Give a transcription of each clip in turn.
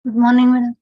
Good morning, madam.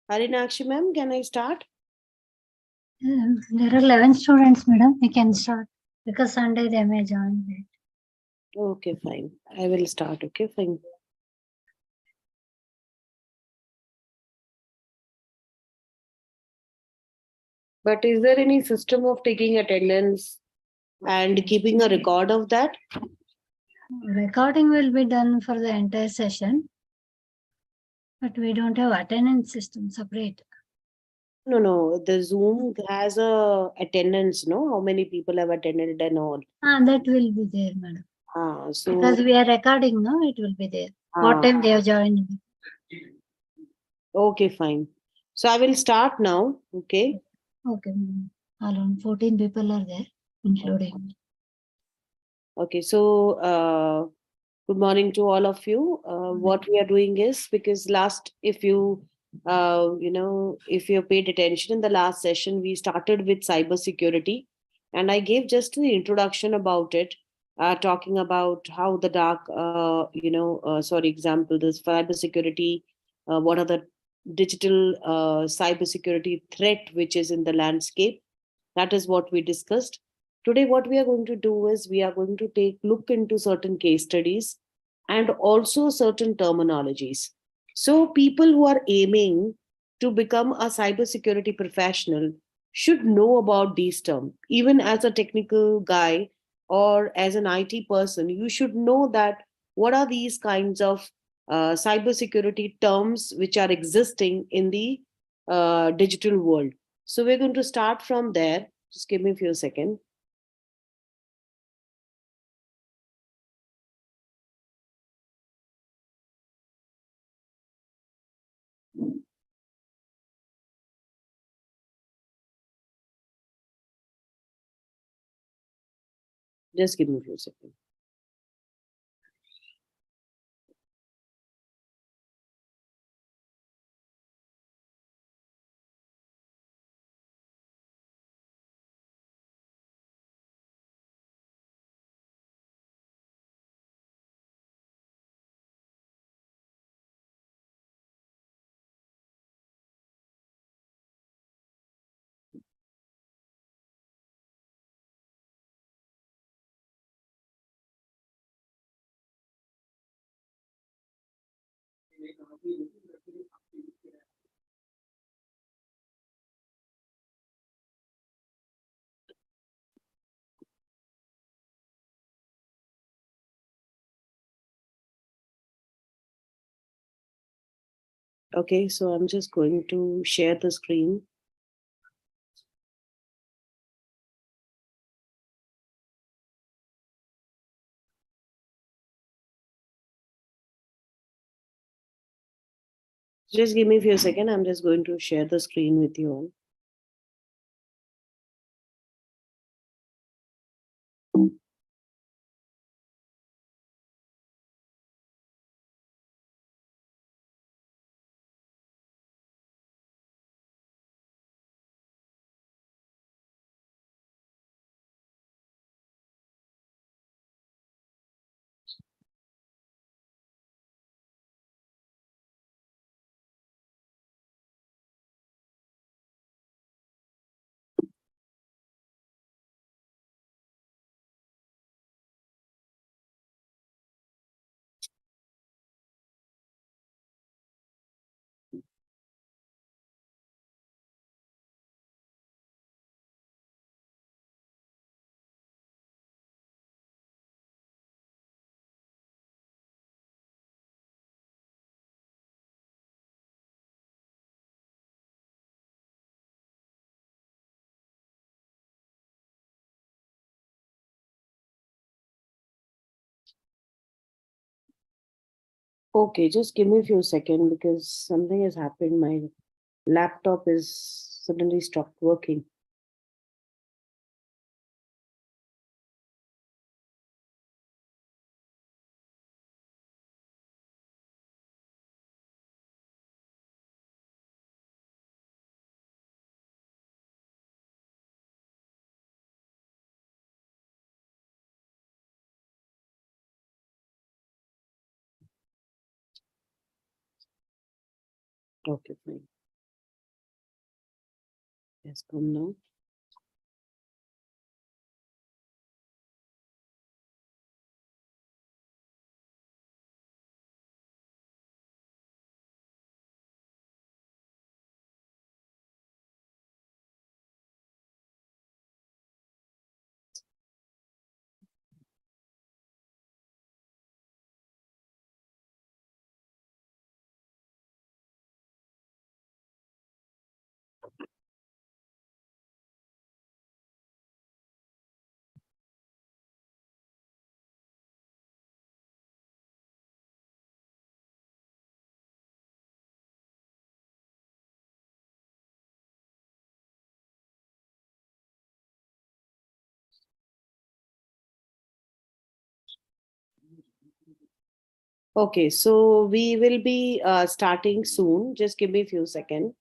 Arinakshi ma'am, can I start? There are 11 students, madam. We can start because Sunday they may join late. Okay, fine. I will start. Okay, fine. But is there any system of taking attendance and keeping a record of that? Recording will be done for the entire session, but we don't have attendance system separate. No, no. The Zoom has a attendance, no? How many people have attended and all. That will be there, madam. So Because we are recording, no, it will be there. What time they have joined? okay, fine. So I will start now. Okay. Okay, madam. Around 14 people are there, including. Okay. So good morning to all of you. What we are doing is because last, if you if you paid attention in the last session, we started with cyber security, and I gave just the introduction about it, talking about how the dark, sorry, example, this cyber security, what are the digital cyber security threat which is in the landscape. That is what we discussed. Today, what we are going to do is we are going to take look into certain case studies and also certain terminologies. So, people who are aiming to become a cybersecurity professional should know about these terms. Even as a technical guy or as an IT person, you should know that what are these kinds of cybersecurity terms which are existing in the digital world. So, we're going to start from there. Just give me a few seconds. Just give me a few seconds. Okay, so I'm just going to share the screen. Just give me a few seconds. I'm just going to share the screen with you all. Okay, just give me a few seconds because something has happened. My laptop is suddenly stopped working. Okay, fine. Yes, come now. Okay, so we will be starting soon. Just give me a few seconds.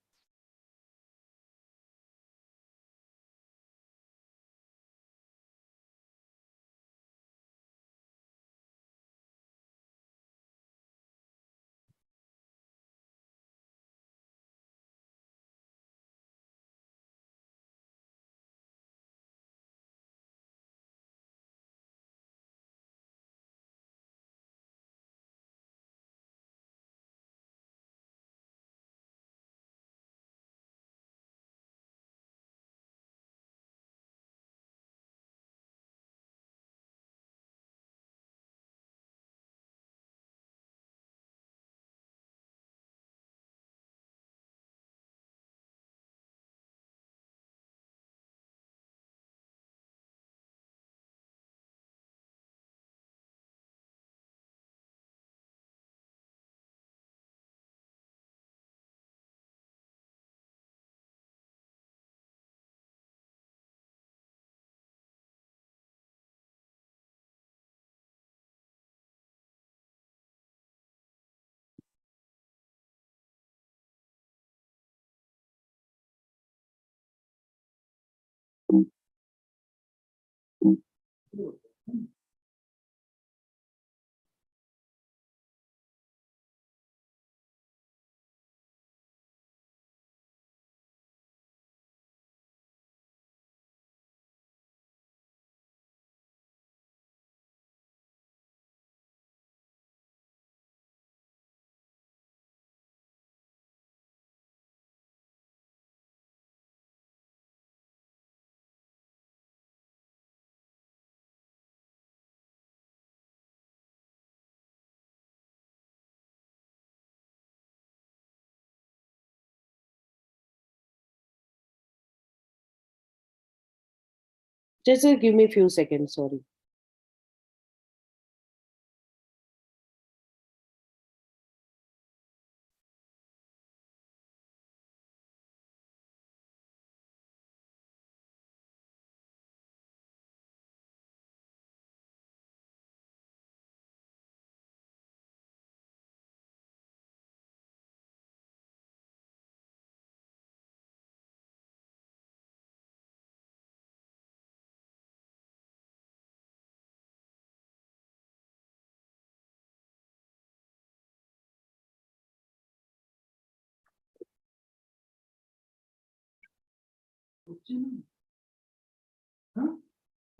Just give me a few seconds. Sorry.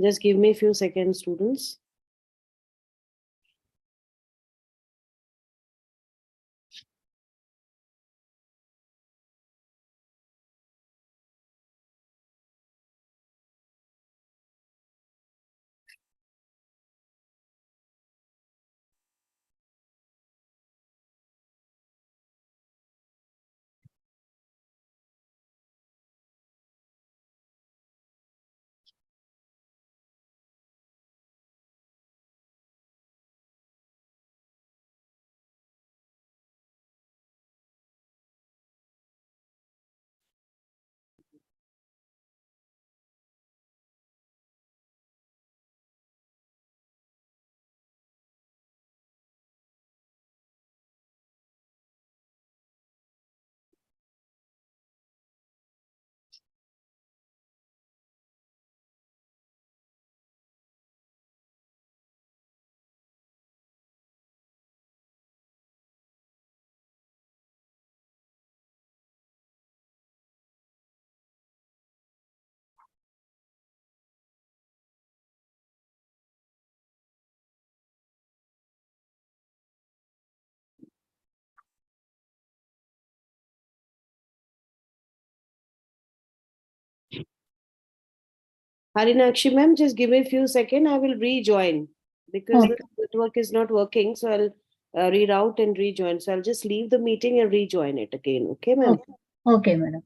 Just give me a few seconds, students. Harinakshi ma'am, just give me a few seconds. I will rejoin because the Okay, network is not working. So I'll reroute and rejoin. So I'll just leave the meeting and rejoin it again. Okay, ma'am. okay, okay, madam.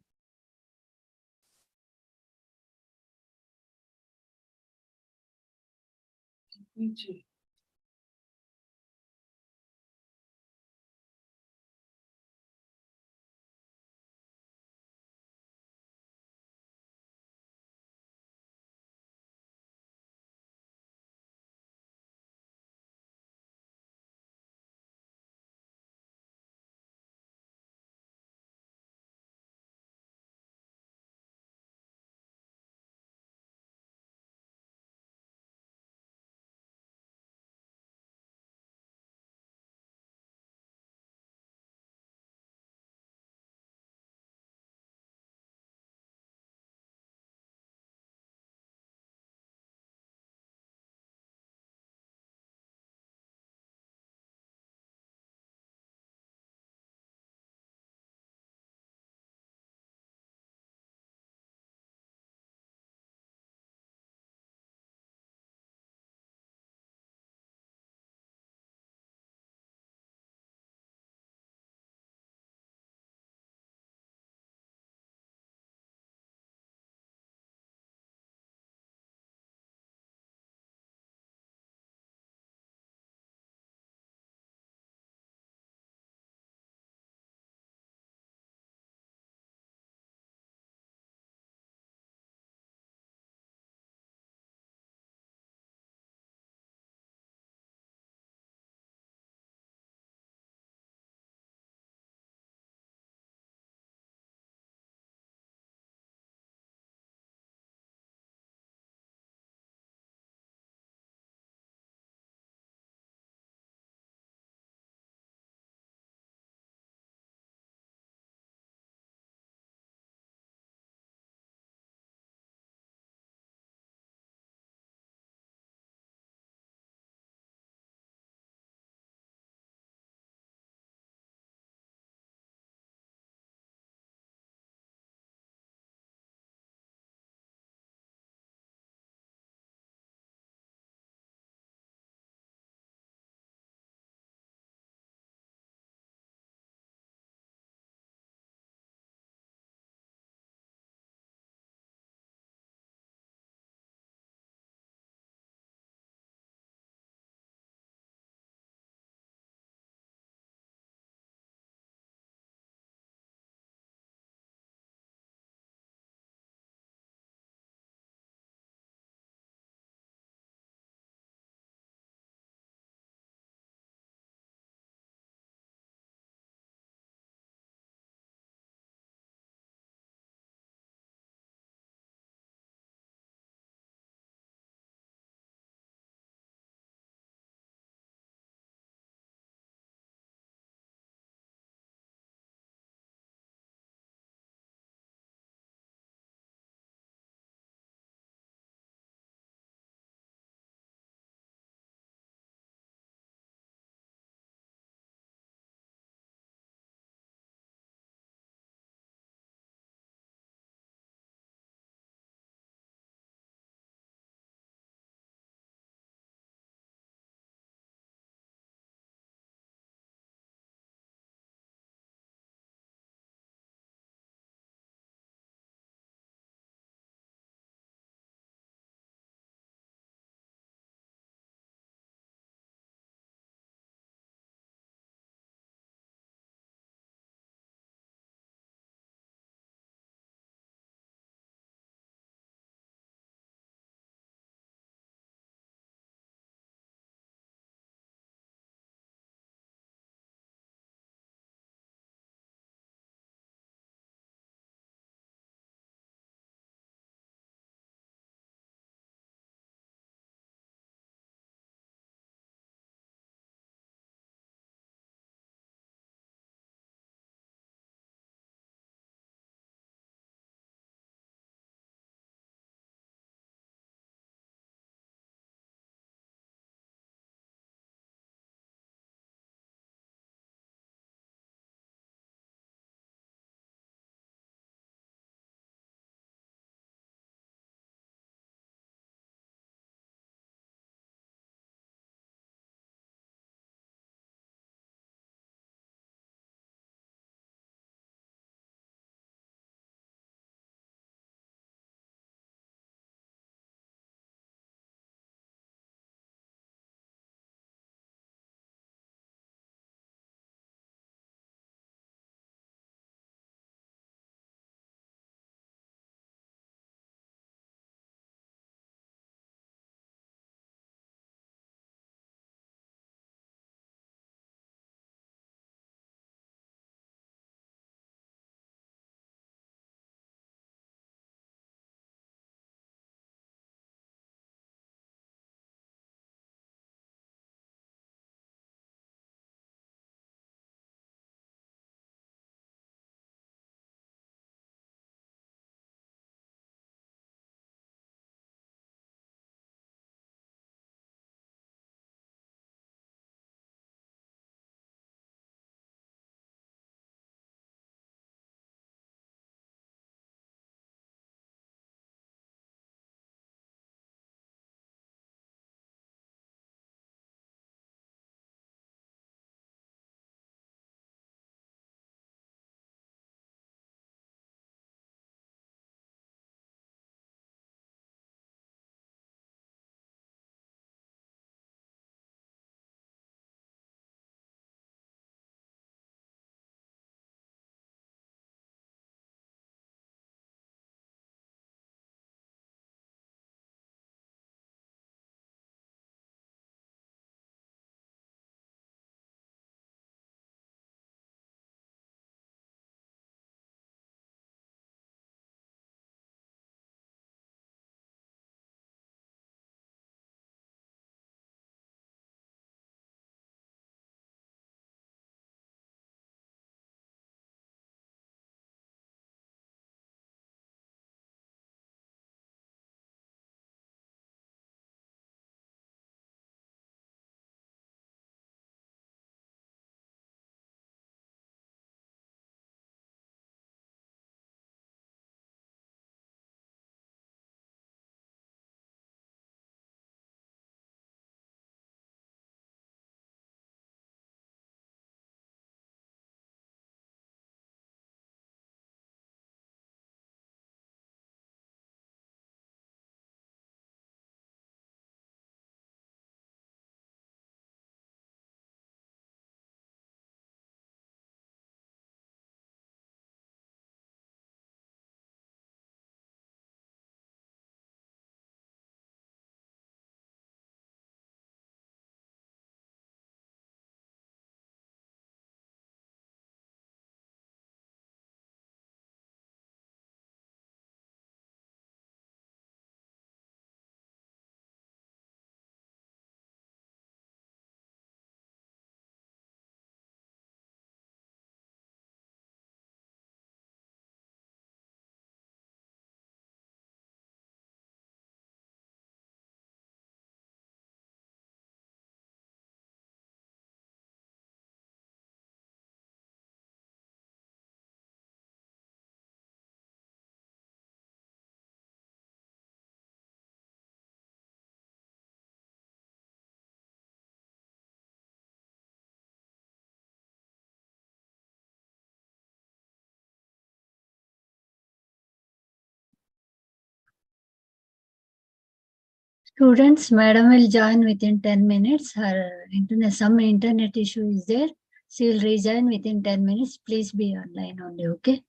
Students, madam will join within 10 minutes. Her internet, some internet issue is there. She will rejoin within 10 minutes. Please be online only, okay?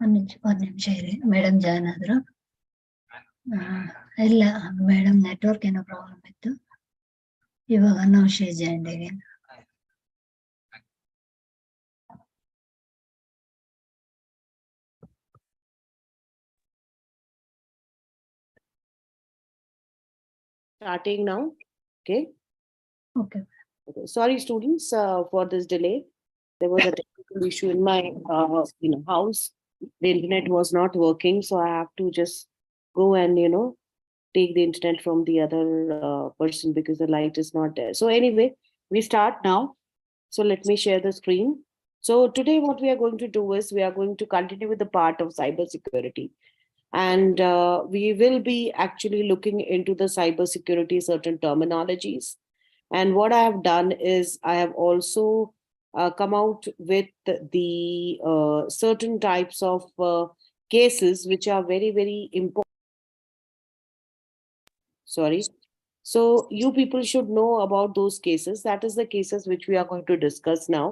ಒಂದು ನಿಮಿಷ ಇರಿ, madam join ಆದ್ರು. ಇಲ್ಲ madam, network ಏನೋ problem ಇತ್ತು. ಇವಾಗ ನಾವು ಶೇ join again. Starting now. Okay. Okay. Sorry, students, for this delay. There was a technical issue in my house. The internet was not working, so I have to just go and take the internet from the other person because the light is not there. So anyway, we start now. So let me share the screen. So today what we are going to do is we are going to continue with the part of cybersecurity. And we will be actually looking into the cybersecurity certain terminologies. And what I have done is I have also come out with the certain types of cases which are very, very important. Sorry. So you people should know about those cases. That is the cases which we are going to discuss now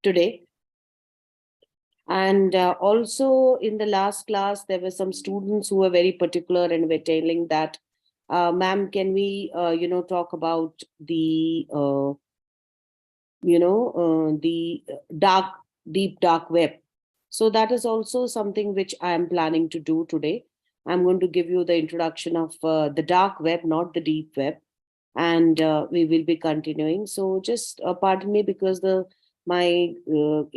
today. And also in the last class, there were some students who were very particular and were telling that, ma'am, can we, talk about the, the deep dark web. So that is also something which I am planning to do today. I'm going to give you the introduction of the dark web, not the deep web, and we will be continuing. So just pardon me because the my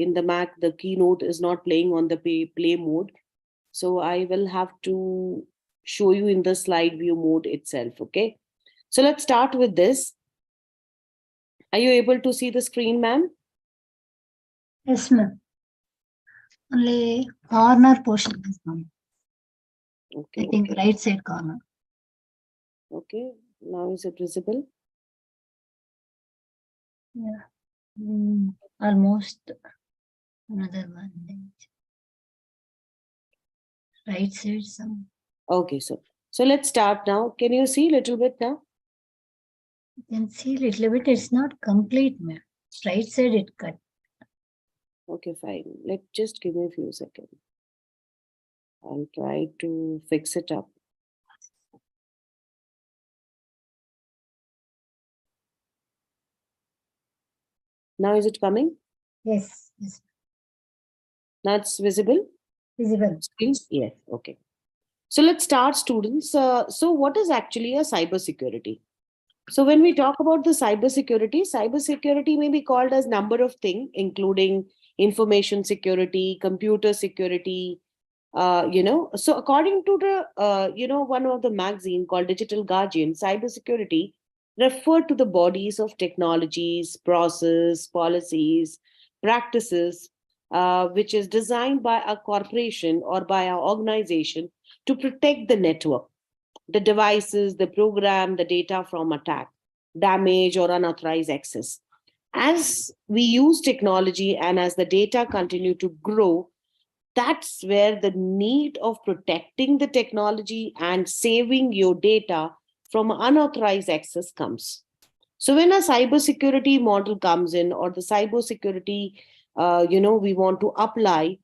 in the Mac the keynote is not playing on the play mode, so I will have to show you in the slide view mode itself. Okay, so let's start with this. Are you able to see the screen, ma'am? Yes, ma'am. Only corner portion is gone. Okay. I think right side corner. Okay. Now is it visible? Yeah. Almost another one. Right side some. Okay, so let's start now. Can you see a little bit now? You can see a little bit. It's not complete, ma'am. Right side it cut. Okay, fine. Just give me a few seconds. I'll try to fix it up. Now is it coming? Yes. Yes. Now it's visible? Visible. Yes. Okay. So let's start, students. So what is actually a cybersecurity? So when we talk about the cybersecurity may be called as number of things, including information security, computer security, so according to the one of the magazine called Digital Guardian, cybersecurity referred to the bodies of technologies, process, policies, practices, which is designed by a corporation or by an organization to protect the network, the devices, the program, the data from attack, damage, or unauthorized access. As we use technology and as the data continue to grow, that's where the need of protecting the technology and saving your data from unauthorized access comes. So when a cybersecurity model comes in, or the cybersecurity, we want to apply,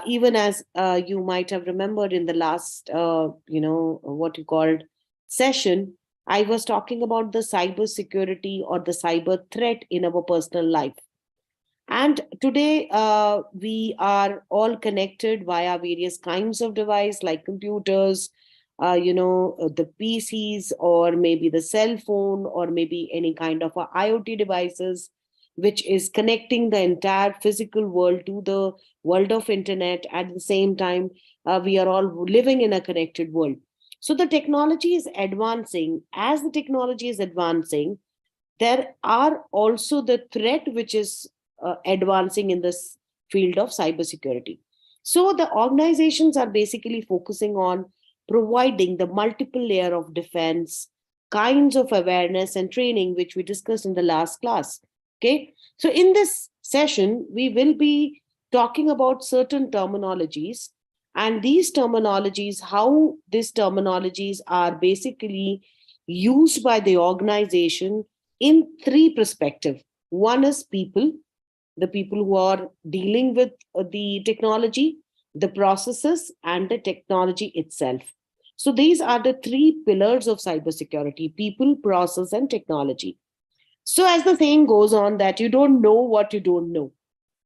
even as you might have remembered in the last, what you called session, I was talking about the cybersecurity or the cyber threat in our personal life. And today, we are all connected via various kinds of device like computers, the PCs, or maybe the cell phone, or maybe any kind of IoT devices, which is connecting the entire physical world to the world of internet. At the same time, we are all living in a connected world. So the technology is advancing. As the technology is advancing, there are also the threat which is advancing in this field of cybersecurity. So the organizations are basically focusing on providing the multiple layer of defense, kinds of awareness and training, which we discussed in the last class. Okay. So in this session, we will be talking about certain terminologies, and these terminologies, how these terminologies are basically used by the organization in three perspectives. One is people, the people who are dealing with the technology, the processes, and the technology itself. So these are the three pillars of cybersecurity: people, process, and technology. So as the saying goes on, that you don't know what you don't know.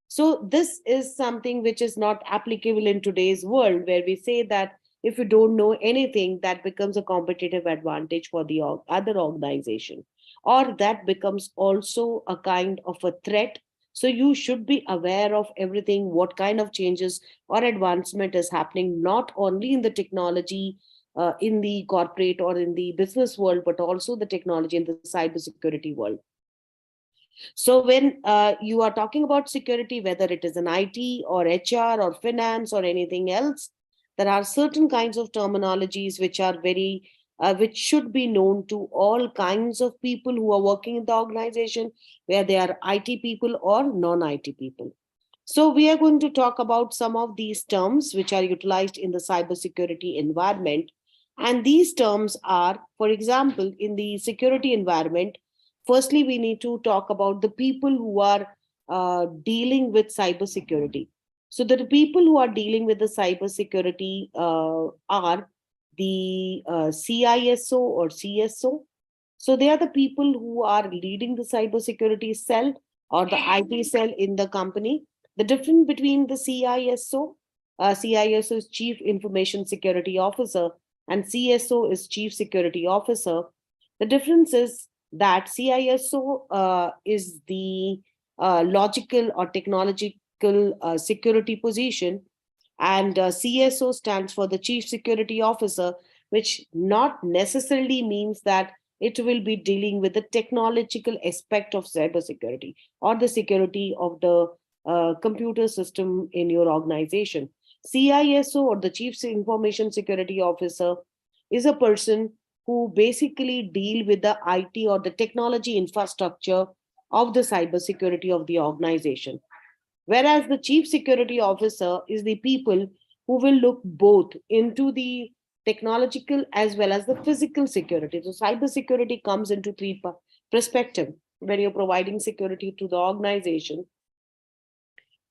So this is something which is not applicable in today's world, where we say that if you don't know anything, that becomes a competitive advantage for the other organization, or that becomes also a kind of a threat. So you should be aware of everything, what kind of changes or advancement is happening, not only in the technology, in the corporate or in the business world, but also the technology in the cybersecurity world. So when you are talking about security, whether it is an IT or HR or finance or anything else, there are certain kinds of terminologies which are very which should be known to all kinds of people who are working in the organization, where they are IT people or non-IT people. So we are going to talk about some of these terms which are utilized in the cybersecurity environment. And these terms are, for example, in the security environment, firstly, we need to talk about the people who are dealing with cybersecurity. So the people who are dealing with the cybersecurity are the CISO or CSO. So they are the people who are leading the cybersecurity cell or the IT cell in the company. The difference between the CISO, CISO is Chief Information Security Officer, and CSO is Chief Security Officer. The difference is that CISO is the logical or technological security position, and CSO stands for the Chief Security Officer, which not necessarily means that it will be dealing with the technological aspect of cybersecurity or the security of the computer system in your organization. CISO, or the Chief Information Security Officer, is a person who basically deal with the IT or the technology infrastructure of the cybersecurity of the organization. Whereas the chief security officer is the people who will look both into the technological as well as the physical security. So cyber security comes into three perspective. When you're providing security to the organization,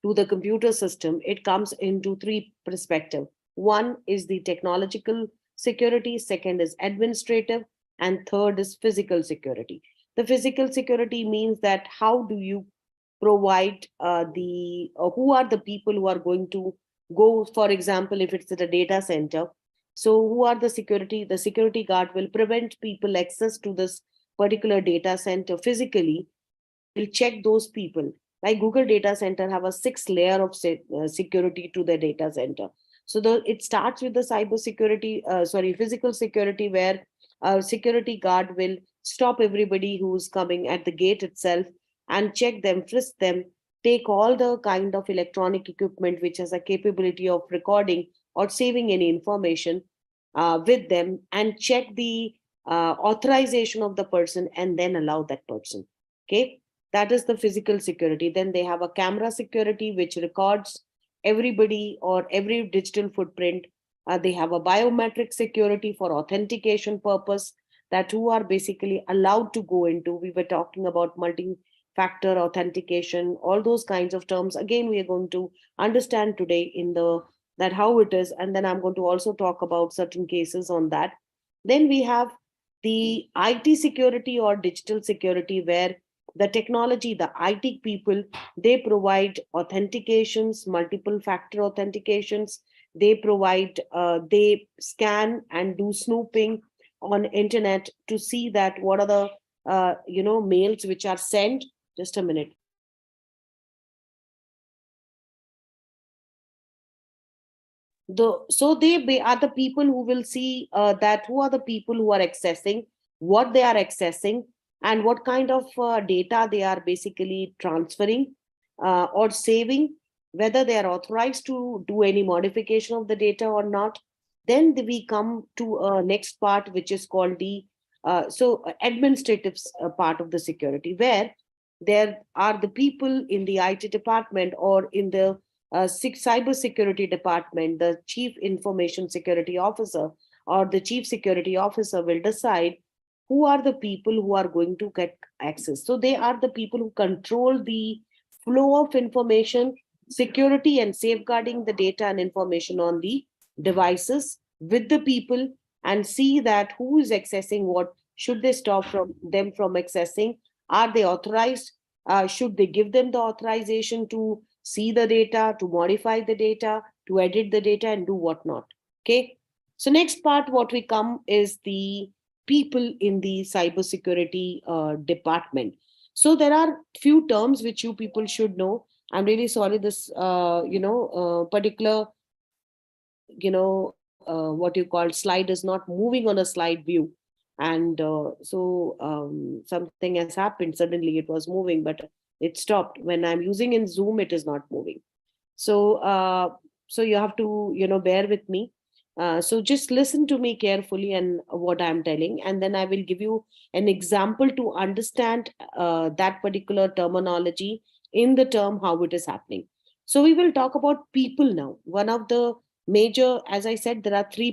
to the computer system, it comes into three perspective. One is the technological security, second is administrative, and third is physical security. The physical security means that how do you provide the who are the people who are going to go, for example, if it's at a data center. So who are the security guard will prevent people access to this particular data center physically, and will check those people. Like Google data center have a six layer of security to the data center. So it starts with the cyber security, physical security, where a security guard will stop everybody who's coming at the gate itself and check them, frisk them, take all the kind of electronic equipment which has a capability of recording or saving any information with them, and check the authorization of the person and then allow that person. Okay, that is the physical security. Then they have a camera security which records everybody or every digital footprint. They have a biometric security for authentication purpose, that who are basically allowed to go into. We were talking about multi-factor authentication, all those kinds of terms. Again, we are going to understand today in the that how it is, and then I'm going to also talk about certain cases on that. Then we have the IT security or digital security, where the technology, the IT people, they provide authentications, multiple factor authentications. They provide, they scan and do snooping on internet to see that what are the mails which are sent. Just a minute. So they are the people who will see that who are the people who are accessing, what they are accessing, and what kind of data they are basically transferring or saving, whether they are authorized to do any modification of the data or not. Then we come to a next part, which is called the administrative part of the security, where there are the people in the IT department or in the cyber security department. The chief information security officer or the chief security officer will decide who are the people who are going to get access. So they are the people who control the flow of information, security and safeguarding the data and information on the devices with the people, and see that who is accessing what. Should they stop them from accessing? Are they authorized? Should they give them the authorization to see the data, to modify the data, to edit the data, and do whatnot? Okay. So next part, what we come is the people in the cybersecurity department. So there are few terms which you people should know. I'm really sorry, this particular what you call slide is not moving on a slide view, and something has happened. Suddenly it was moving, but it stopped. When I'm using in Zoom, it is not moving. So you have to bear with me. So just listen to me carefully and what I'm telling, and then I will give you an example to understand that particular terminology in the term how it is happening. So we will talk about people now. One of the major, as I said, there are three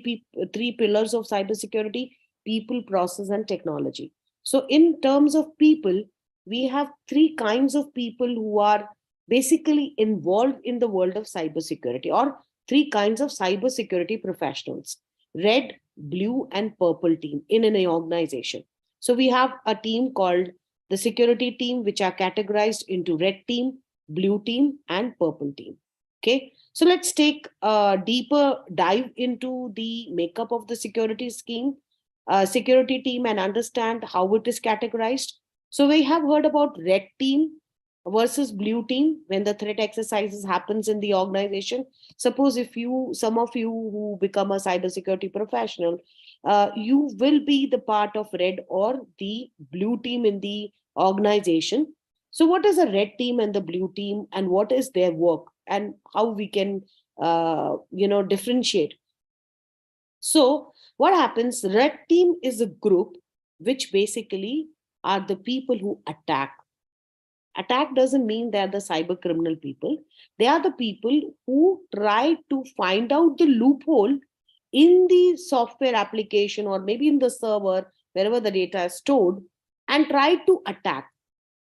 pillars of cybersecurity: people, process, and technology. So in terms of people, we have three kinds of people who are basically involved in the world of cybersecurity, or three kinds of cybersecurity professionals: red, blue, and purple team in an organization. So we have a team called the security team, which are categorized into red team, blue team, and purple team. Okay, so let's take a deeper dive into the makeup of the security team and understand how it is categorized. So we have heard about red team versus blue team when the threat exercises happens in the organization. Suppose if some of you who become a cybersecurity professional, you will be the part of red or the blue team in the organization. So what is a red team and the blue team, and what is their work, and how we can differentiate? So what happens? Red team is a group which basically are the people who attack. Attack doesn't mean they're the cyber criminal people. They are the people who try to find out the loophole in the software application or maybe in the server, wherever the data is stored, and try to attack.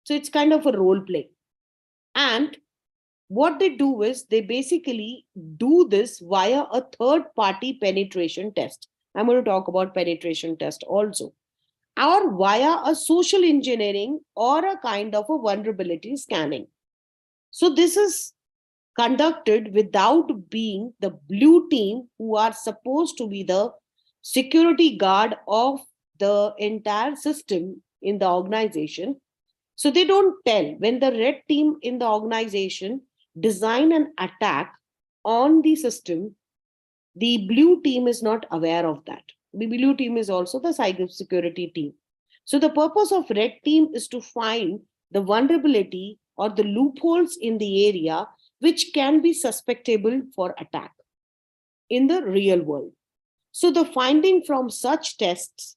So it's kind of a role play. And what they do is they basically do this via a third party penetration test. I'm going to talk about penetration test also, or via a social engineering or a kind of a vulnerability scanning. So this is conducted without being the blue team, who are supposed to be the security guard of the entire system in the organization. So they don't tell. When the red team in the organization design an attack on the system, the blue team is not aware of that. The blue team is also the cyber security team. So the purpose of red team is to find the vulnerability or the loopholes in the area which can be susceptible for attack in the real world. So the finding from such tests,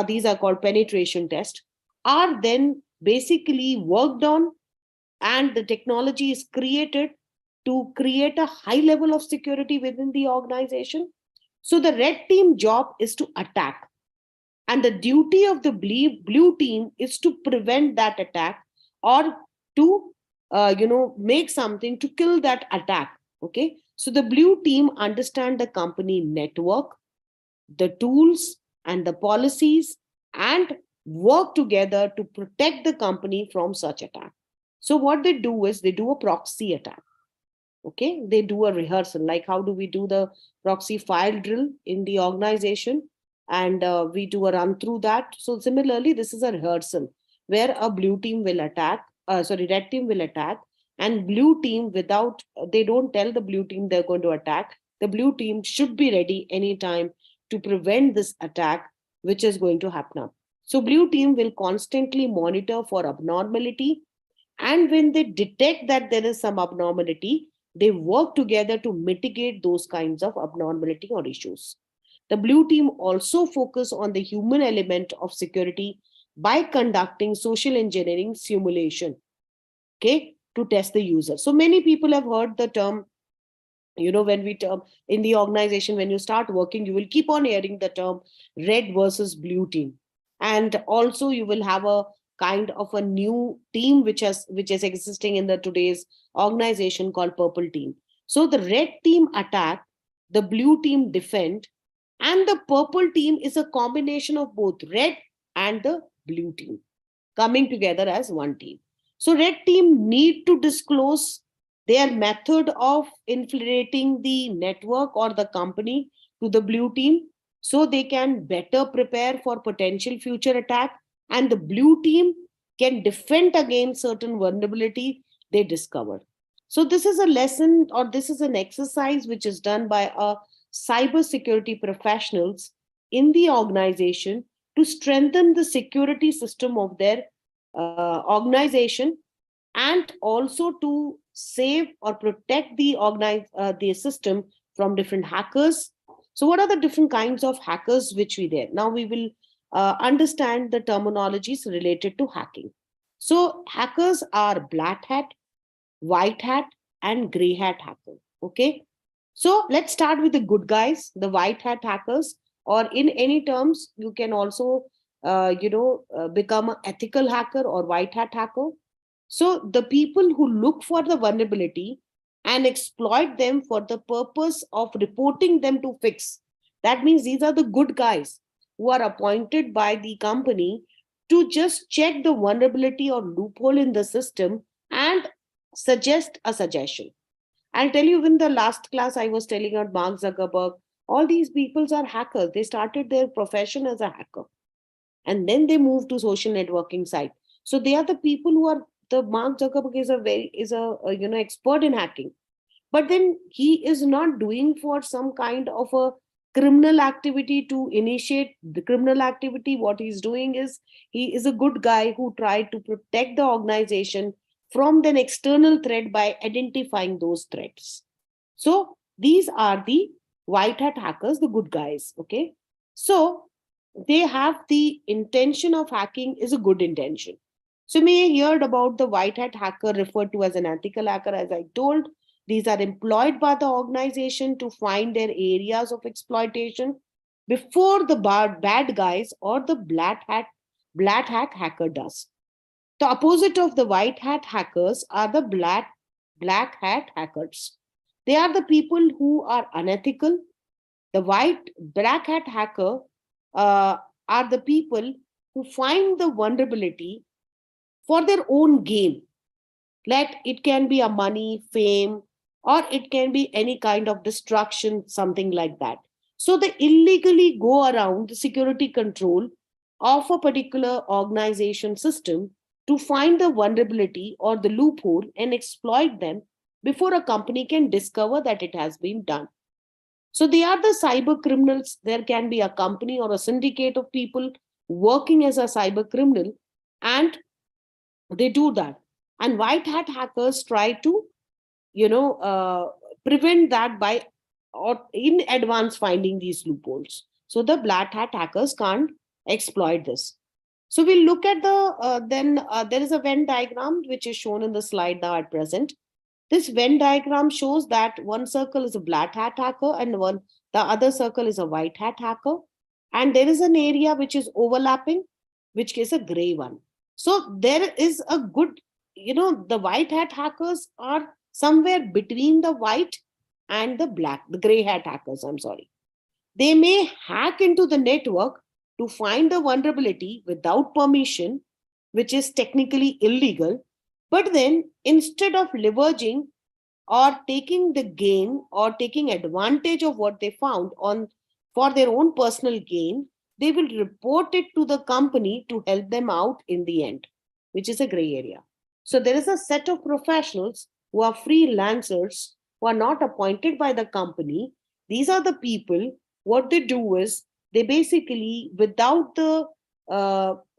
these are called penetration tests, are then basically worked on, and the technology is created to create a high level of security within the organization. So the red team job is to attack, and the duty of the blue team is to prevent that attack, or to make something to kill that attack. Okay, so the blue team understand the company network, the tools and the policies, and work together to protect the company from such attack. So what they do is they do a proxy attack. Okay, they do a rehearsal, like how do we do the proxy file drill in the organization, and we do a run through that. So similarly, this is a rehearsal where a blue team will attack, red team will attack, and blue team, without, they don't tell the blue team they're going to attack. The blue team should be ready anytime to prevent this attack which is going to happen. So blue team will constantly monitor for abnormality, and when they detect that there is some abnormality, they work together to mitigate those kinds of abnormality or issues. The blue team also focus on the human element of security by conducting social engineering simulation, okay, to test the user. So many people have heard the term, when we term in the organization, when you start working, you will keep on hearing the term red versus blue team. And also you will have a kind of a new team which is existing in the today's organization called purple team. So the red team attack, the blue team defend, and the purple team is a combination of both red and the blue team coming together as one team. So red team need to disclose their method of infiltrating the network or the company to the blue team so they can better prepare for potential future attack, and the blue team can defend against certain vulnerability they discover. So this is a lesson, or this is an exercise which is done by a cyber security professionals in the organization to strengthen the security system of their organization, and also to save or protect the system from different hackers. So what are the different kinds of hackers which we there? Now we will understand the terminologies related to hacking. So hackers are black hat, white hat, and gray hat hacker. Okay. So let's start with the good guys, the white hat hackers, or in any terms, you can also, become an ethical hacker or white hat hacker. So the people who look for the vulnerability and exploit them for the purpose of reporting them to fix. That means these are the good guys who are appointed by the company to just check the vulnerability or loophole in the system and suggest a suggestion. I'll tell you, in the last class, I was telling about Mark Zuckerberg. All these peoples are hackers. They started their profession as a hacker, and then they moved to social networking site. So they are the people who are, the Mark Zuckerberg is a expert in hacking, but then he is not doing for some kind of a criminal activity to initiate the criminal activity. What he's doing is, he is a good guy who tried to protect the organization from an external threat by identifying those threats. So these are the white hat hackers, the good guys. Okay. So they have the intention of hacking is a good intention. So you may have heard about the white hat hacker, referred to as an ethical hacker, as I told. These are employed by the organization to find their areas of exploitation before the bad guys or the black hat hacker does. The opposite of the white hat hackers are the black hat hackers. They are the people who are unethical. The black hat hacker uh, are the people who find the vulnerability for their own gain. Like it can be a money, fame, or it can be any kind of destruction, something like that. So they illegally go around the security control of a particular organization system to find the vulnerability or the loophole and exploit them before a company can discover that it has been done. So they are the cyber criminals. There can be a company or a syndicate of people working as a cyber criminal, and they do that. And white hat hackers try to, you know, uh, prevent that by, or in advance, finding these loopholes. So the black hat hackers can't exploit this. So we'll look at there is a Venn diagram which is shown in the slide now at present. This Venn diagram shows that one circle is a black hat hacker and the other circle is a white hat hacker. And there is an area which is overlapping, which is a gray one. So there is a good, the white hat hackers are somewhere between the white and the gray hat hackers, I'm sorry. They may hack into the network to find the vulnerability without permission, which is technically illegal. But then instead of leveraging or taking the gain or taking advantage of what they found on for their own personal gain, they will report it to the company to help them out in the end, which is a gray area. So there is a set of professionals who are freelancers, who are not appointed by the company. These are the people, what they do is, they basically, without the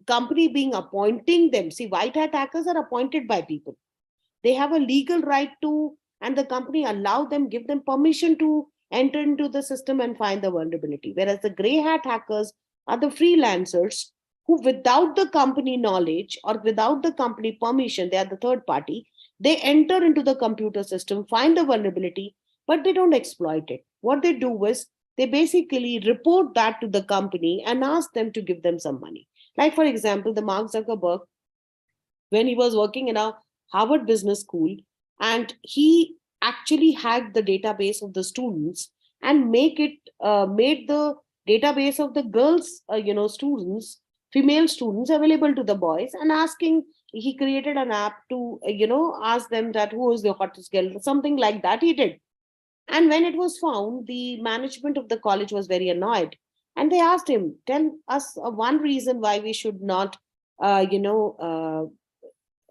company being appointing them, see, white hat hackers are appointed by people. They have a legal right to, and the company allow them, give them permission to enter into the system and find the vulnerability. Whereas the gray hat hackers are the freelancers who, without the company knowledge or without the company permission, they are the third party. They enter into the computer system, find the vulnerability, but they don't exploit it. What they do is, they basically report that to the company and ask them to give them some money. Like, for example, the Mark Zuckerberg when he was working in a Harvard Business School, and he actually hacked the database of the students and made the database of the girls, students, female students, available to the boys, and asking. He created an app to ask them that who is the hottest girl, something like that. He did, and when it was found, the management of the college was very annoyed. And they asked him, tell us one reason why we should not, uh, you know, uh,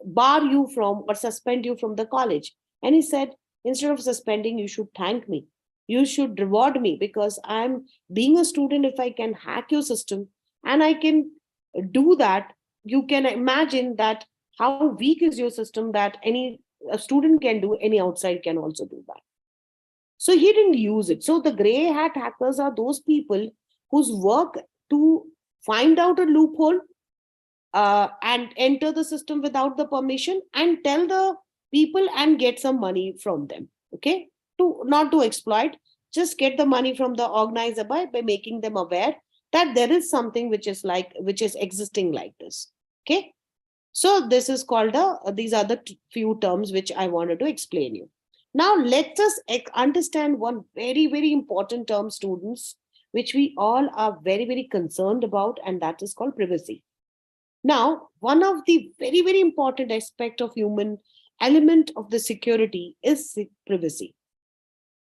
bar you from or suspend you from the college. And he said, instead of suspending, you should thank me. You should reward me because I'm being a student. If I can hack your system and I can do that, you can imagine that how weak is your system that any a student can do, any outside can also do that. So he didn't use it. So the gray hat hackers are those people whose work to find out a loophole and enter the system without the permission and tell the people and get some money from them. Okay, to not to exploit, just get the money from the organizer by making them aware that there is something which is existing like this. Okay, so this is called these are the few terms which I wanted to explain you. Now let us understand one very, very important term, students, which we all are very, very concerned about, and that is called privacy. Now, one of the very, very important aspect of human element of the security is privacy.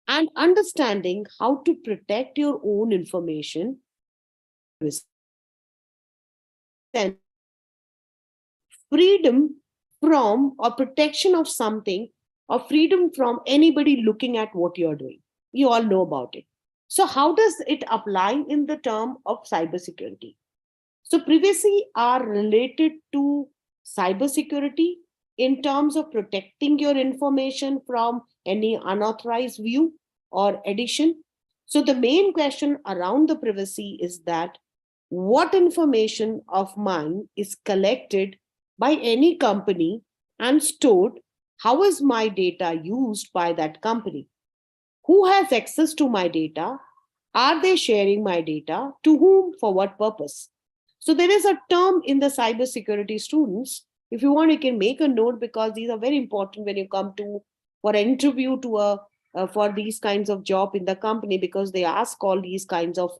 And understanding how to protect your own information freedom from or protection of something or freedom from anybody looking at what you're doing. You all know about it. So, how does it apply in the term of cybersecurity? So, privacy are related to cybersecurity in terms of protecting your information from any unauthorized view or addition. So, the main question around the privacy is that what information of mine is collected by any company and stored? How is my data used by that company? Who has access to my data? Are they sharing my data? To whom? For what purpose? So there is a term in the cybersecurity, students. If you want, you can make a note because these are very important when you come to for an interview to a for these kinds of job in the company, because they ask all these kinds of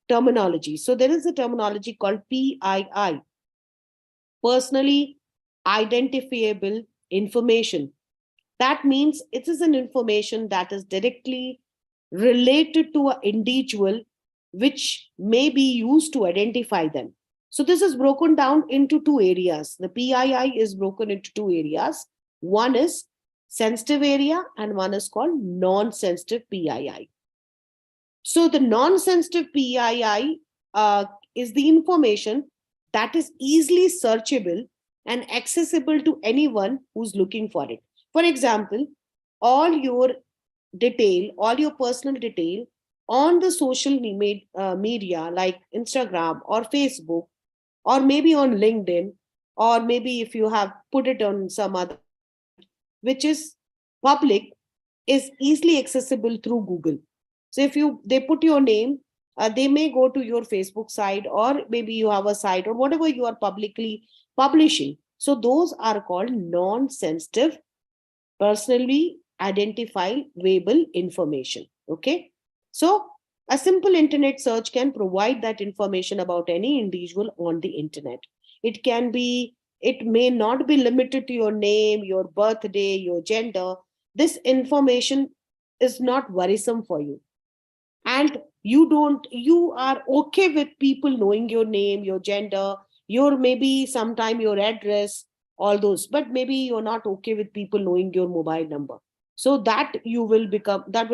terminology. So there is a terminology called PII, personally identifiable information. That means it is an information that is directly related to an individual, which may be used to identify them. So this is broken down into two areas. The PII is broken into two areas. One is sensitive area and one is called non-sensitive PII. So the non-sensitive PII is the information that is easily searchable and accessible to anyone who's looking for it. For example, all your all your personal detail on the social media like Instagram or Facebook, or maybe on LinkedIn, or maybe if you have put it on some other site which is public, is easily accessible through Google. So if they put your name, they may go to your Facebook site, or maybe you have a site or whatever you are publicly publishing. So those are called non-sensitive, personally identifiable information. Okay. So a simple internet search can provide that information about any individual on the internet. It may not be limited to your name, your birthday, your gender. This information is not worrisome for you. And you are okay with people knowing your name, your gender, your maybe sometime your address, all those, but maybe you're not okay with people knowing your mobile number. So that will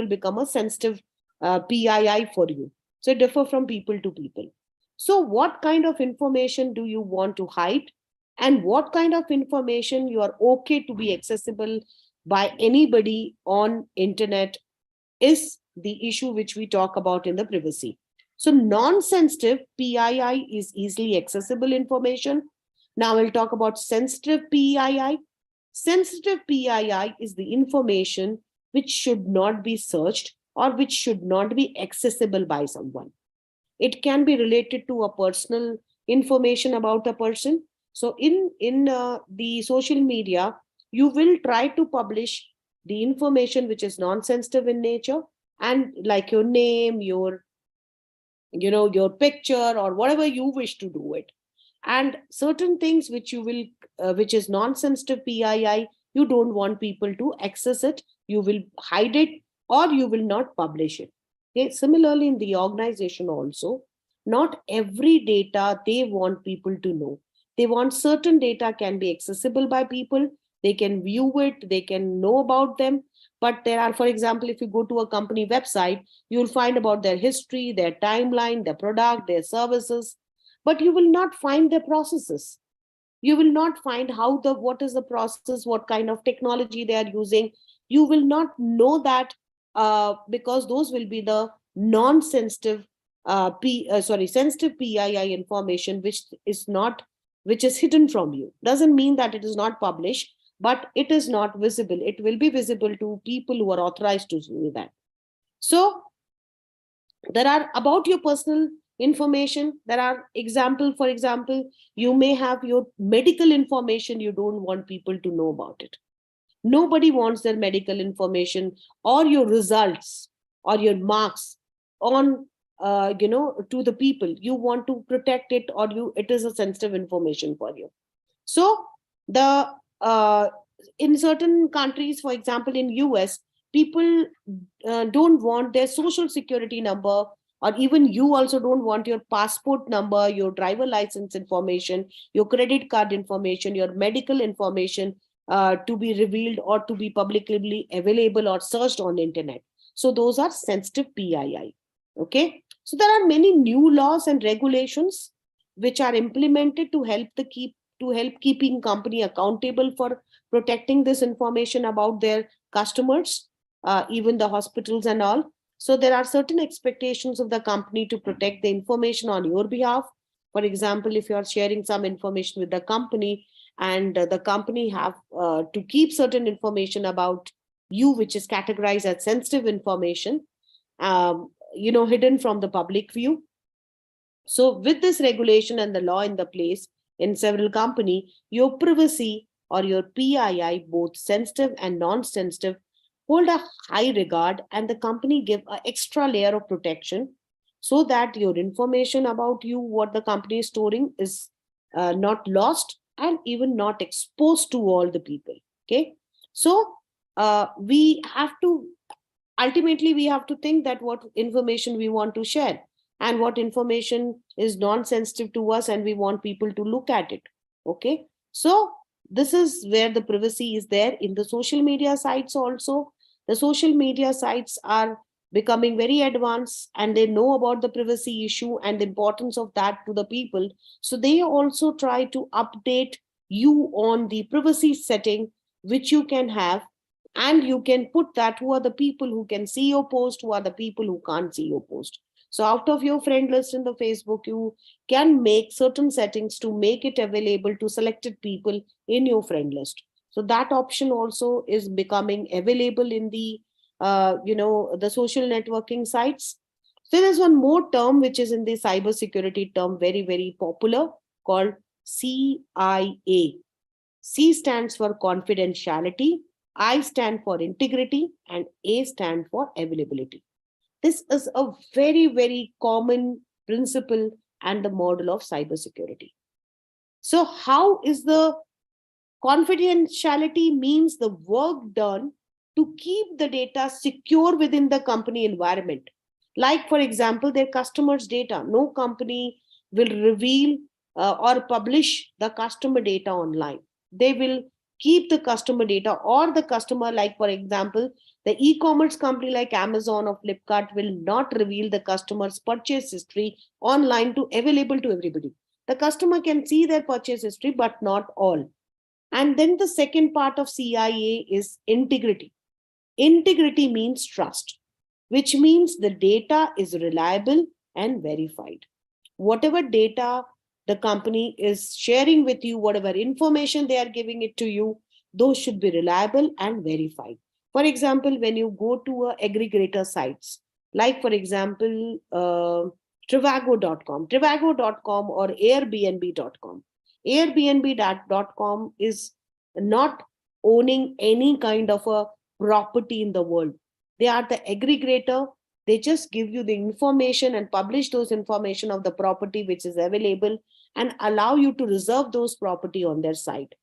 become a sensitive PII for you. So it differ from people to people. So what kind of information do you want to hide, and what kind of information you are okay to be accessible by anybody on internet is the issue which we talk about in the privacy. So non-sensitive PII is easily accessible information. Now we'll talk about sensitive PII. Sensitive PII is the information which should not be searched or which should not be accessible by someone. It can be related to a personal information about a person. So in the social media, you will try to publish the information which is non-sensitive in nature, and like your name, your picture, or whatever you wish to do it. And certain things which you will which is non-sensitive PII, you don't want people to access it, you will hide it, or you will not publish it. Okay, similarly in the organization also, not every data they want people to know. They want certain data can be accessible by people, they can view it, they can know about them. But there are, for example, if you go to a company website, you'll find about their history, their timeline, their product, their services, but you will not find their processes. You will not find what is the process, what kind of technology they are using. You will not know that, because those will be the non-sensitive sensitive PII information, which is hidden from you. Doesn't mean that it is not published, but it is not visible. It will be visible to people who are authorized to do that. So there are about your personal information, there are example, for example, you may have your medical information, you don't want people to know about it. Nobody wants their medical information or your results or your marks on to the people. You want to protect it, or it is a sensitive information for you. So the in certain countries, for example in US, people don't want their social security number, or even you also don't want your passport number, your driver license information, your credit card information, your medical information to be revealed or to be publicly available or searched on internet. So those are sensitive PII. Okay, so there are many new laws and regulations which are implemented to help keeping company accountable for protecting this information about their customers, even the hospitals and all. So there are certain expectations of the company to protect the information on your behalf. For example, if you are sharing some information with the company, and the company have to keep certain information about you which is categorized as sensitive information, hidden from the public view. So with this regulation and the law in the place in several company, your privacy or your PII, both sensitive and non-sensitive, hold a high regard, and the company give an extra layer of protection so that your information about you, what the company is storing, is not lost and even not exposed to all the people. Okay, so we have to ultimately we have to think that what information we want to share and what information is non-sensitive to us and we want people to look at it. Okay, so this is where the privacy is there in the social media sites also. The social media sites are becoming very advanced, and they know about the privacy issue and the importance of that to the people. So they also try to update you on the privacy setting which you can have, and you can put that who are the people who can see your post, who are the people who can't see your post. So out of your friend list in the Facebook, you can make certain settings to make it available to selected people in your friend list. So that option also is becoming available in the social networking sites. So there's one more term which is in the cyber security term, very very popular, called CIA. C stands for confidentiality, I stand for integrity, and A stand for availability. This is a very, very common principle and the model of cybersecurity. So how is the confidentiality? Means the work done to keep the data secure within the company environment. Like, for example, their customers' data. No company will reveal or publish the customer data online. They will keep the customer data, or the customer, like, for example, the e-commerce company like Amazon or Flipkart will not reveal the customer's purchase history online to available to everybody. The customer can see their purchase history, but not all. And then the second part of CIA is integrity. Integrity means trust, which means the data is reliable and verified. Whatever data the company is sharing with you, whatever information they are giving it to you, those should be reliable and verified. For example, when you go to aggregator sites, like for example, Trivago.com or Airbnb.com. Airbnb.com is not owning any kind of a property in the world. They are the aggregator. They just give you the information and publish those information of the property which is available and allow you to reserve those property on their site.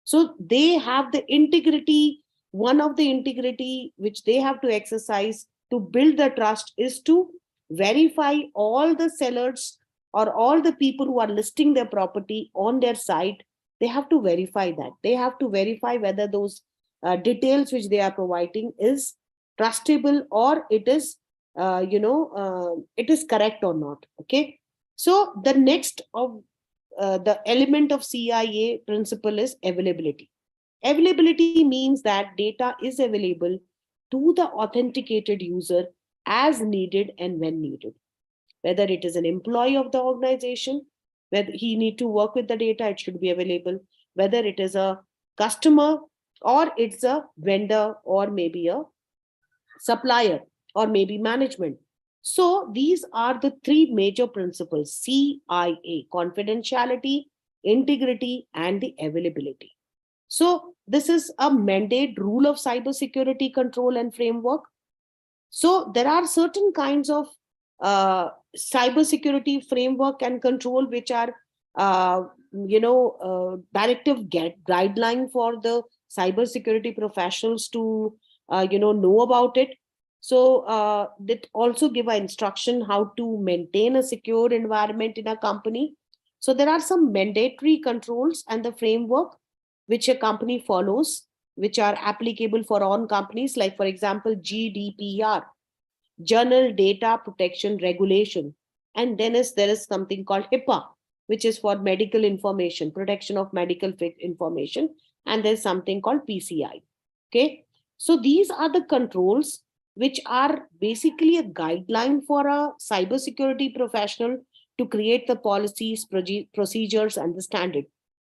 So they have the integrity. One of the integrity which they have to exercise to build the trust is to verify all the sellers or all the people who are listing their property on their site. They have to verify that. They have to verify whether those details which they are providing is trustable or it is, it is correct or not. Okay. So the next of the element of CIA principle is availability. Availability means that data is available to the authenticated user as needed and when needed. Whether it is an employee of the organization, whether he need to work with the data, it should be available. Whether it is a customer or it's a vendor or maybe a supplier or maybe management. So these are the three major principles: CIA, confidentiality, integrity, and the availability. So this is a mandate rule of cybersecurity control and framework. So there are certain kinds of cybersecurity framework and control which are, directive guideline for the cybersecurity professionals to, know about it. So that also give an instruction how to maintain a secure environment in a company. So there are some mandatory controls and the framework which a company follows, which are applicable for all companies, like for example, GDPR, Journal Data Protection Regulation. And then there is something called HIPAA, which is for medical information, protection of medical information. And there's something called PCI. Okay. So these are the controls which are basically a guideline for a cybersecurity professional to create the policies, procedures, and the standard.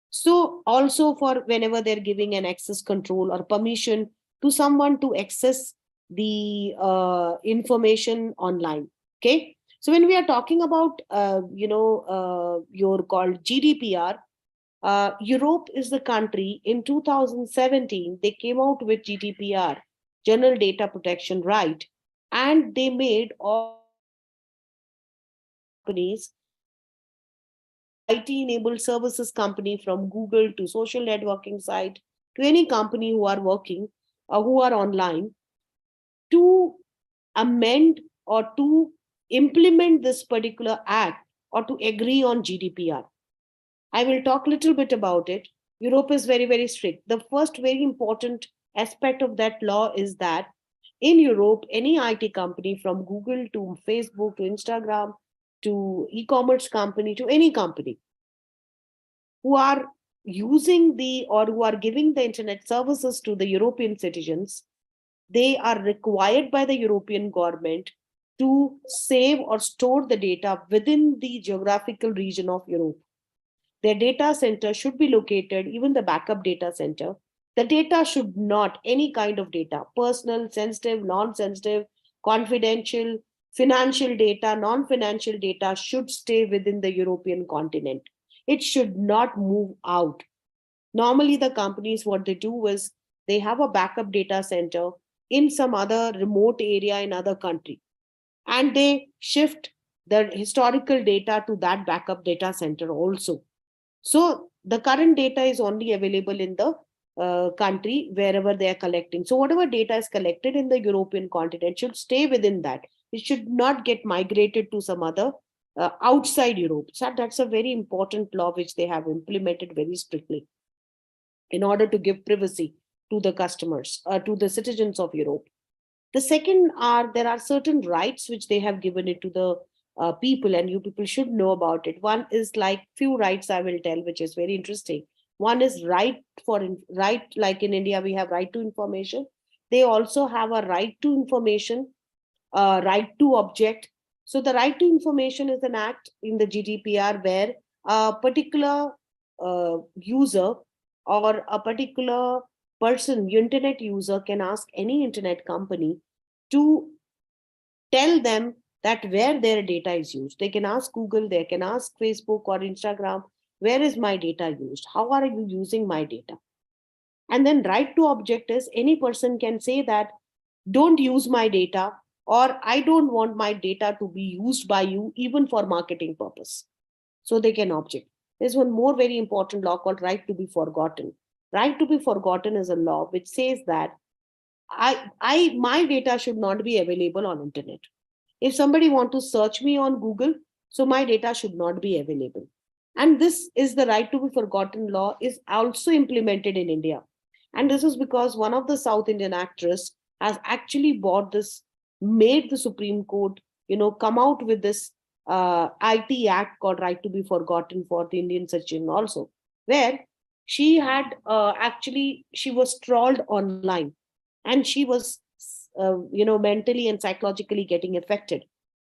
So also for whenever they're giving an access control or permission to someone to access the information online. Okay. So when we are talking about, your called GDPR, Europe is the country in 2017, they came out with GDPR, General Data Protection Right, and they made all companies, IT enabled services company from Google to social networking site to any company who are working or who are online to amend or to implement this particular act or to agree on GDPR. I will talk a little bit about it. Europe is very, very strict. The first very important aspect of that law is that in Europe, any IT company from Google to Facebook to Instagram to e-commerce company to any company who are using the or who are giving the internet services to the European citizens, they are required by the European government to save or store the data within the geographical region of Europe. Their data center should be located, even the backup data center. The data should not, any kind of data, personal, sensitive, non sensitive, confidential, financial data, non financial data, should stay within the European continent. It should not move out. Normally, the companies, what they do is they have a backup data center in some other remote area in other country, and they shift the historical data to that backup data center also. So the current data is only available in the country wherever they are collecting. So whatever data is collected in the European continent should stay within that. It should not get migrated to some other outside Europe. So that's a very important law which they have implemented very strictly in order to give privacy to the customers, to the citizens of Europe. The second are there are certain rights which they have given it to the people, and you people should know about it. One is like few rights I will tell, which is very interesting. One is right, like in India we have right to information. They also have a right to information, right to object. So the right to information is an act in the GDPR where a particular user or a particular person, internet user, can ask any internet company to tell them that where their data is used. They can ask Google, they can ask Facebook or Instagram Where is my data used? How are you using my data? And then right to object is any person can say that don't use my data, or I don't want my data to be used by you even for marketing purpose. So they can object. There's one more very important law called right to be forgotten. Right to be forgotten is a law which says that my data should not be available on internet. If somebody want to search me on Google, so my data should not be available. And this is the right to be forgotten law is also implemented in India. And this is because one of the South Indian actress has actually bought this, made the Supreme Court, come out with this IT Act called Right to be Forgotten for the Indian citizen also, where she had she was trolled online, and she was mentally and psychologically getting affected,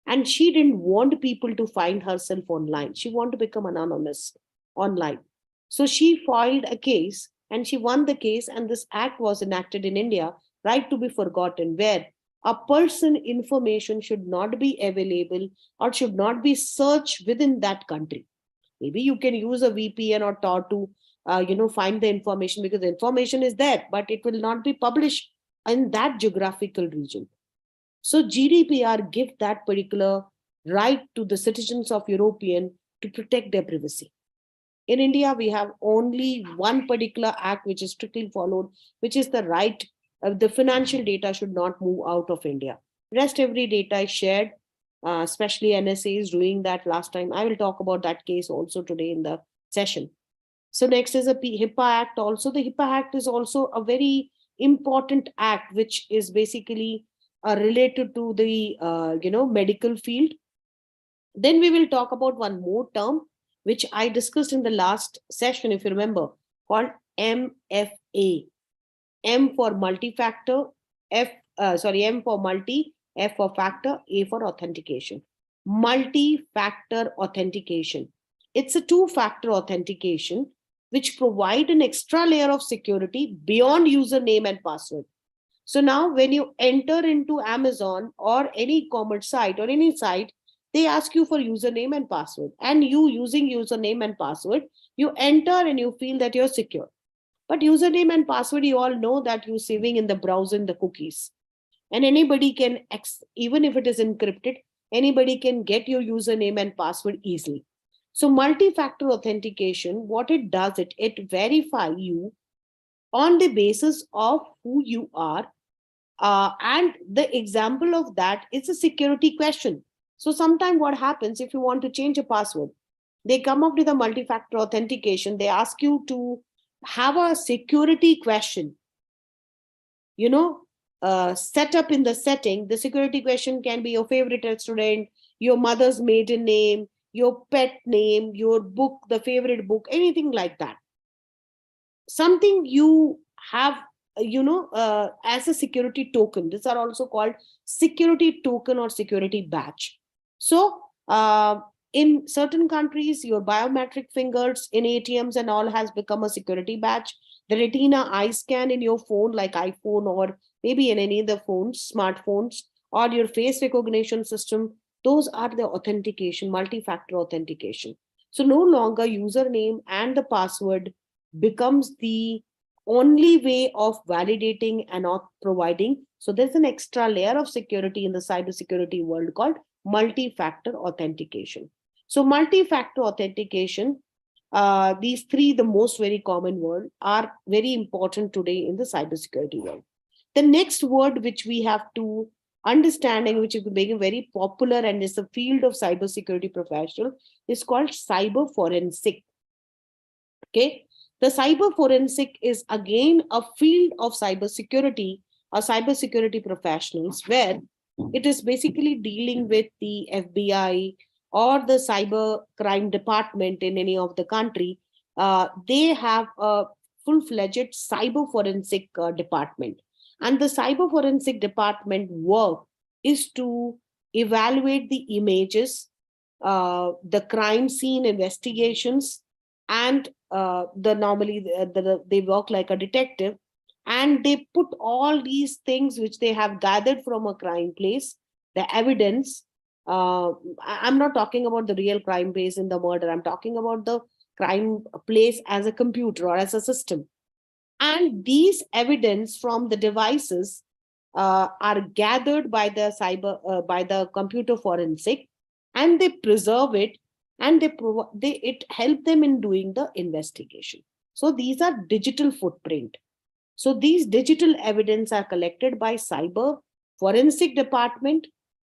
and she didn't want people to find herself online. She wanted to become anonymous online. So she filed a case and she won the case, and this act was enacted in India, right to be forgotten, where a person information should not be available or should not be searched within that country. Maybe you can use a VPN or Tor to find the information, because the information is there, but it will not be published in that geographical region. So GDPR give that particular right to the citizens of European to protect their privacy. In India, we have only one particular act which is strictly followed, which is the right the financial data should not move out of India. Rest every data is shared, especially NSA is doing that last time. I will talk about that case also today in the session. So next is a HIPAA Act. Also, the HIPAA Act is also a very important act, which is basically related to the medical field. Then we will talk about one more term, which I discussed in the last session, if you remember, called MFA. M for multi-factor, M for multi, F for factor, A for authentication. Multi-factor authentication. It's a two-factor authentication which provide an extra layer of security beyond username and password. So now when you enter into Amazon or any e-commerce site or any site, they ask you for username and password. And you using username and password, you enter and you feel that you're secure. But username and password, you all know that you're saving in the browser in the cookies. And anybody can, even if it is encrypted, anybody can get your username and password easily. So multi-factor authentication, what it does, it verify you on the basis of who you are. And the example of that is a security question. So sometimes what happens if you want to change a password, they come up with a multi-factor authentication. They ask you to have a security question, set up in the setting. The security question can be your favorite restaurant, your mother's maiden name, your pet name, your book, the favorite book, anything like that. Something you have, as a security token. These are also called security token or security badge. So, in certain countries, your biometric fingers in ATMs and all has become a security badge. The retina eye scan in your phone, like iPhone or maybe in any of the phones, smartphones, or your face recognition system, those are the authentication, multi-factor authentication. So no longer username and the password becomes the only way of validating and not providing. So there's an extra layer of security in the cybersecurity world called multi-factor authentication. So multi-factor authentication, these three, the most very common word, are very important today in the cybersecurity world. The next word which we have to understand and which is becoming very popular and is the field of cybersecurity professional is called cyber forensic. Okay, the cyber forensic is again a field of cybersecurity or cybersecurity professionals where it is basically dealing with the FBI or the cyber crime department in any of the country. They have a full-fledged cyber forensic department, and the cyber forensic department work is to evaluate the images, the crime scene investigations, and they work like a detective, and they put all these things which they have gathered from a crime place, the evidence. I'm not talking about the real crime place in the murder. I'm talking about the crime place as a computer or as a system. And these evidence from the devices are gathered by the by the computer forensic, and they preserve it, and it help them in doing the investigation. So these are digital footprint. So these digital evidence are collected by cyber forensic department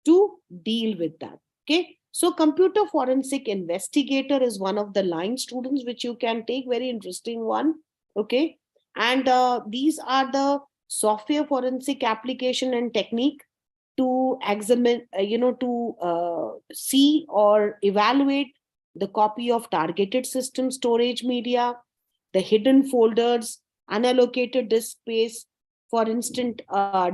to deal with that. Okay. So computer forensic investigator is one of the line students which you can take, very interesting one. Okay. And these are the software forensic application and technique to examine, to see or evaluate the copy of targeted system storage media, the hidden folders, unallocated disk space, for instance,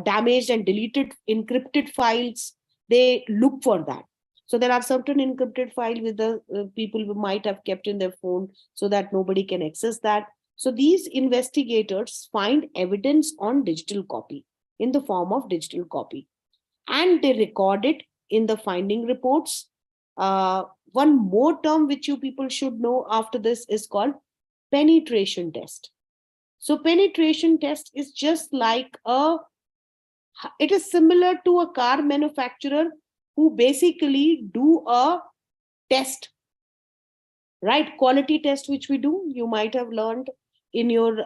damaged and deleted encrypted files. They look for that. So there are certain encrypted files with the people who might have kept in their phone so that nobody can access that. So these investigators find evidence on digital copy in the form of digital copy, and they record it in the finding reports. One more term which you people should know after this is called penetration test. So penetration test is just like it is similar to a car manufacturer who basically do a test, right? Quality test, which we do. You might have learned in your,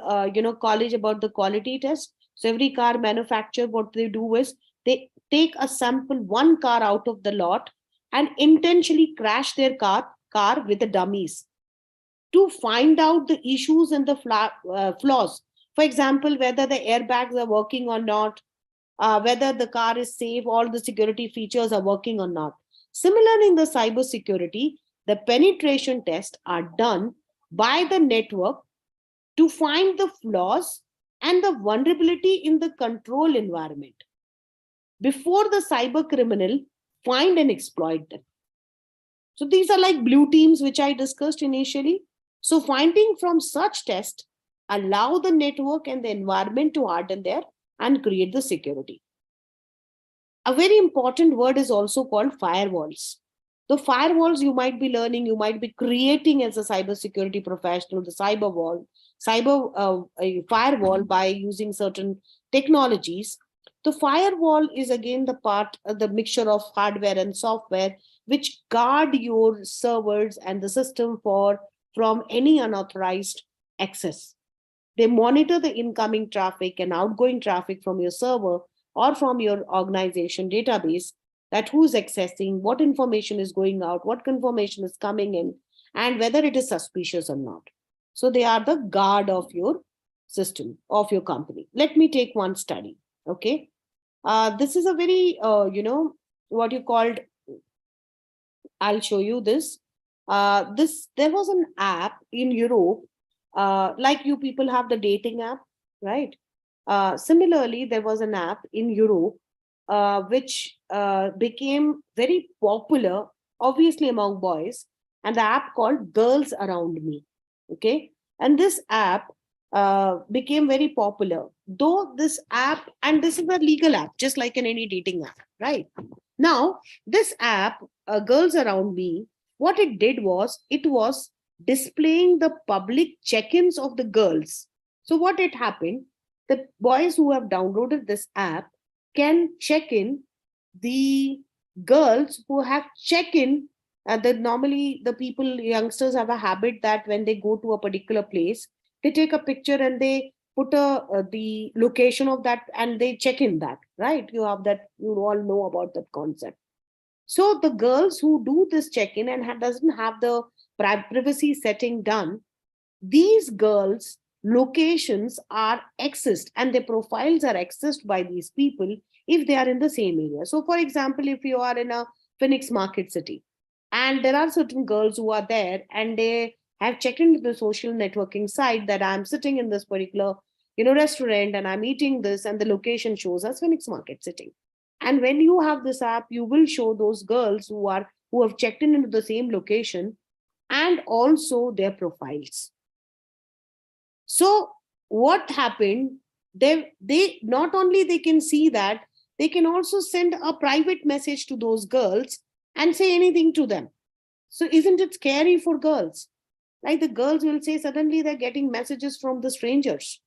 college about the quality test. So every car manufacturer, what they do is they take a sample, one car out of the lot, and intentionally crash their car with the dummies to find out the issues and the flaws. For example, whether the airbags are working or not, whether the car is safe, all the security features are working or not. Similarly, in the cyber security, the penetration tests are done by the network to find the flaws and the vulnerability in the control environment before the cyber criminal find and exploit them. So these are like blue teams, which I discussed initially. So finding from such tests allow the network and the environment to harden there and create the security. A very important word is also called firewalls. The firewalls you might be learning, you might be creating as a cybersecurity professional, the cyber firewall by using certain technologies. The firewall is again the part, the mixture of hardware and software, which guard your servers and the system from any unauthorized access. They monitor the incoming traffic and outgoing traffic from your server or from your organization database, that who's accessing, what information is going out, what information is coming in, and whether it is suspicious or not. So they are the guard of your system, of your company. Let me take one study. Okay. This is a very, what you called, I'll show you this. There was an app in Europe, like you people have the dating app, right? Similarly, there was an app in Europe which became very popular, obviously among boys, and the app called Girls Around Me. Okay, and this app became very popular. Though this app, and this is a legal app, just like in any dating app, right? Now, this app, Girls Around Me, what it did was it was displaying the public check-ins of the girls. So what it happened, the boys who have downloaded this app can check in the girls who have check in. Normally the people, youngsters, have a habit that when they go to a particular place, they take a picture and they put the location of that and they check in that, right? You have that, you all know about that concept. So the girls who do this check-in and doesn't have the privacy setting done, these girls' locations are accessed and their profiles are accessed by these people if they are in the same area. So for example, if you are in a Phoenix Market City and there are certain girls who are there and they have checked into the social networking site that I'm sitting in this particular restaurant and I'm eating this, and the location shows as Phoenix Market City. And when you have this app, you will show those girls who have checked in into the same location and also their profiles. So what happened, they not only they can see that, they can also send a private message to those girls and say anything to them. So isn't it scary for girls? Like the girls will say suddenly they're getting messages from the strangers,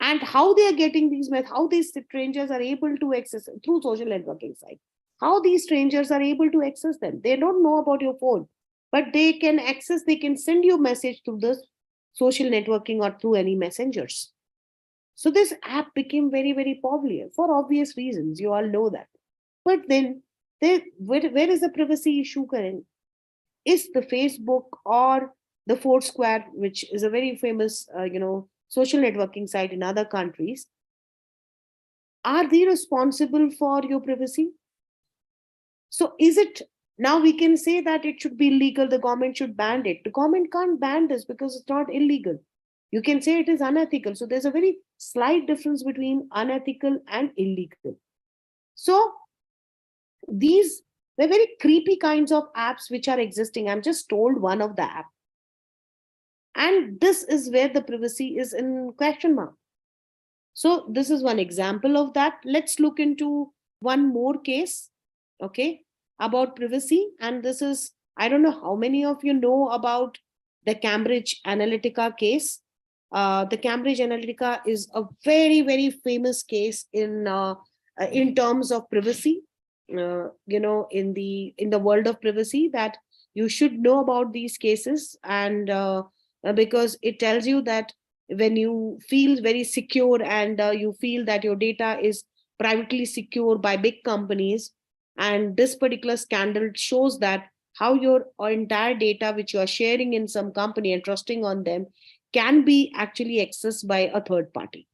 and how they are getting these how these strangers are able to access through social networking site, how these strangers are able to access them. They don't know about your phone, but they can access, they can send you message through the social networking or through any messengers. So this app became very, very popular for obvious reasons. You all know that. But then, where is the privacy issue current? Is the Facebook or the Foursquare, which is a very famous, social networking site in other countries, are they responsible for your privacy? So is it, now we can say that it should be illegal, the government should ban it. The government can't ban this because it's not illegal. You can say it is unethical. So there's a very slight difference between unethical and illegal. So these were very creepy kinds of apps which are existing. I'm just told one of the app. And this is where the privacy is in question mark. So this is one example of that. Let's look into one more case, okay, about privacy. And this is, I don't know how many of you know about the Cambridge Analytica case. The Cambridge Analytica is a very, very famous case in terms of privacy. In the world of privacy, that you should know about these cases, and because it tells you that when you feel very secure, and you feel that your data is privately secure by big companies, and this particular scandal shows that how your entire data which you are sharing in some company and trusting on them can be actually accessed by a third party.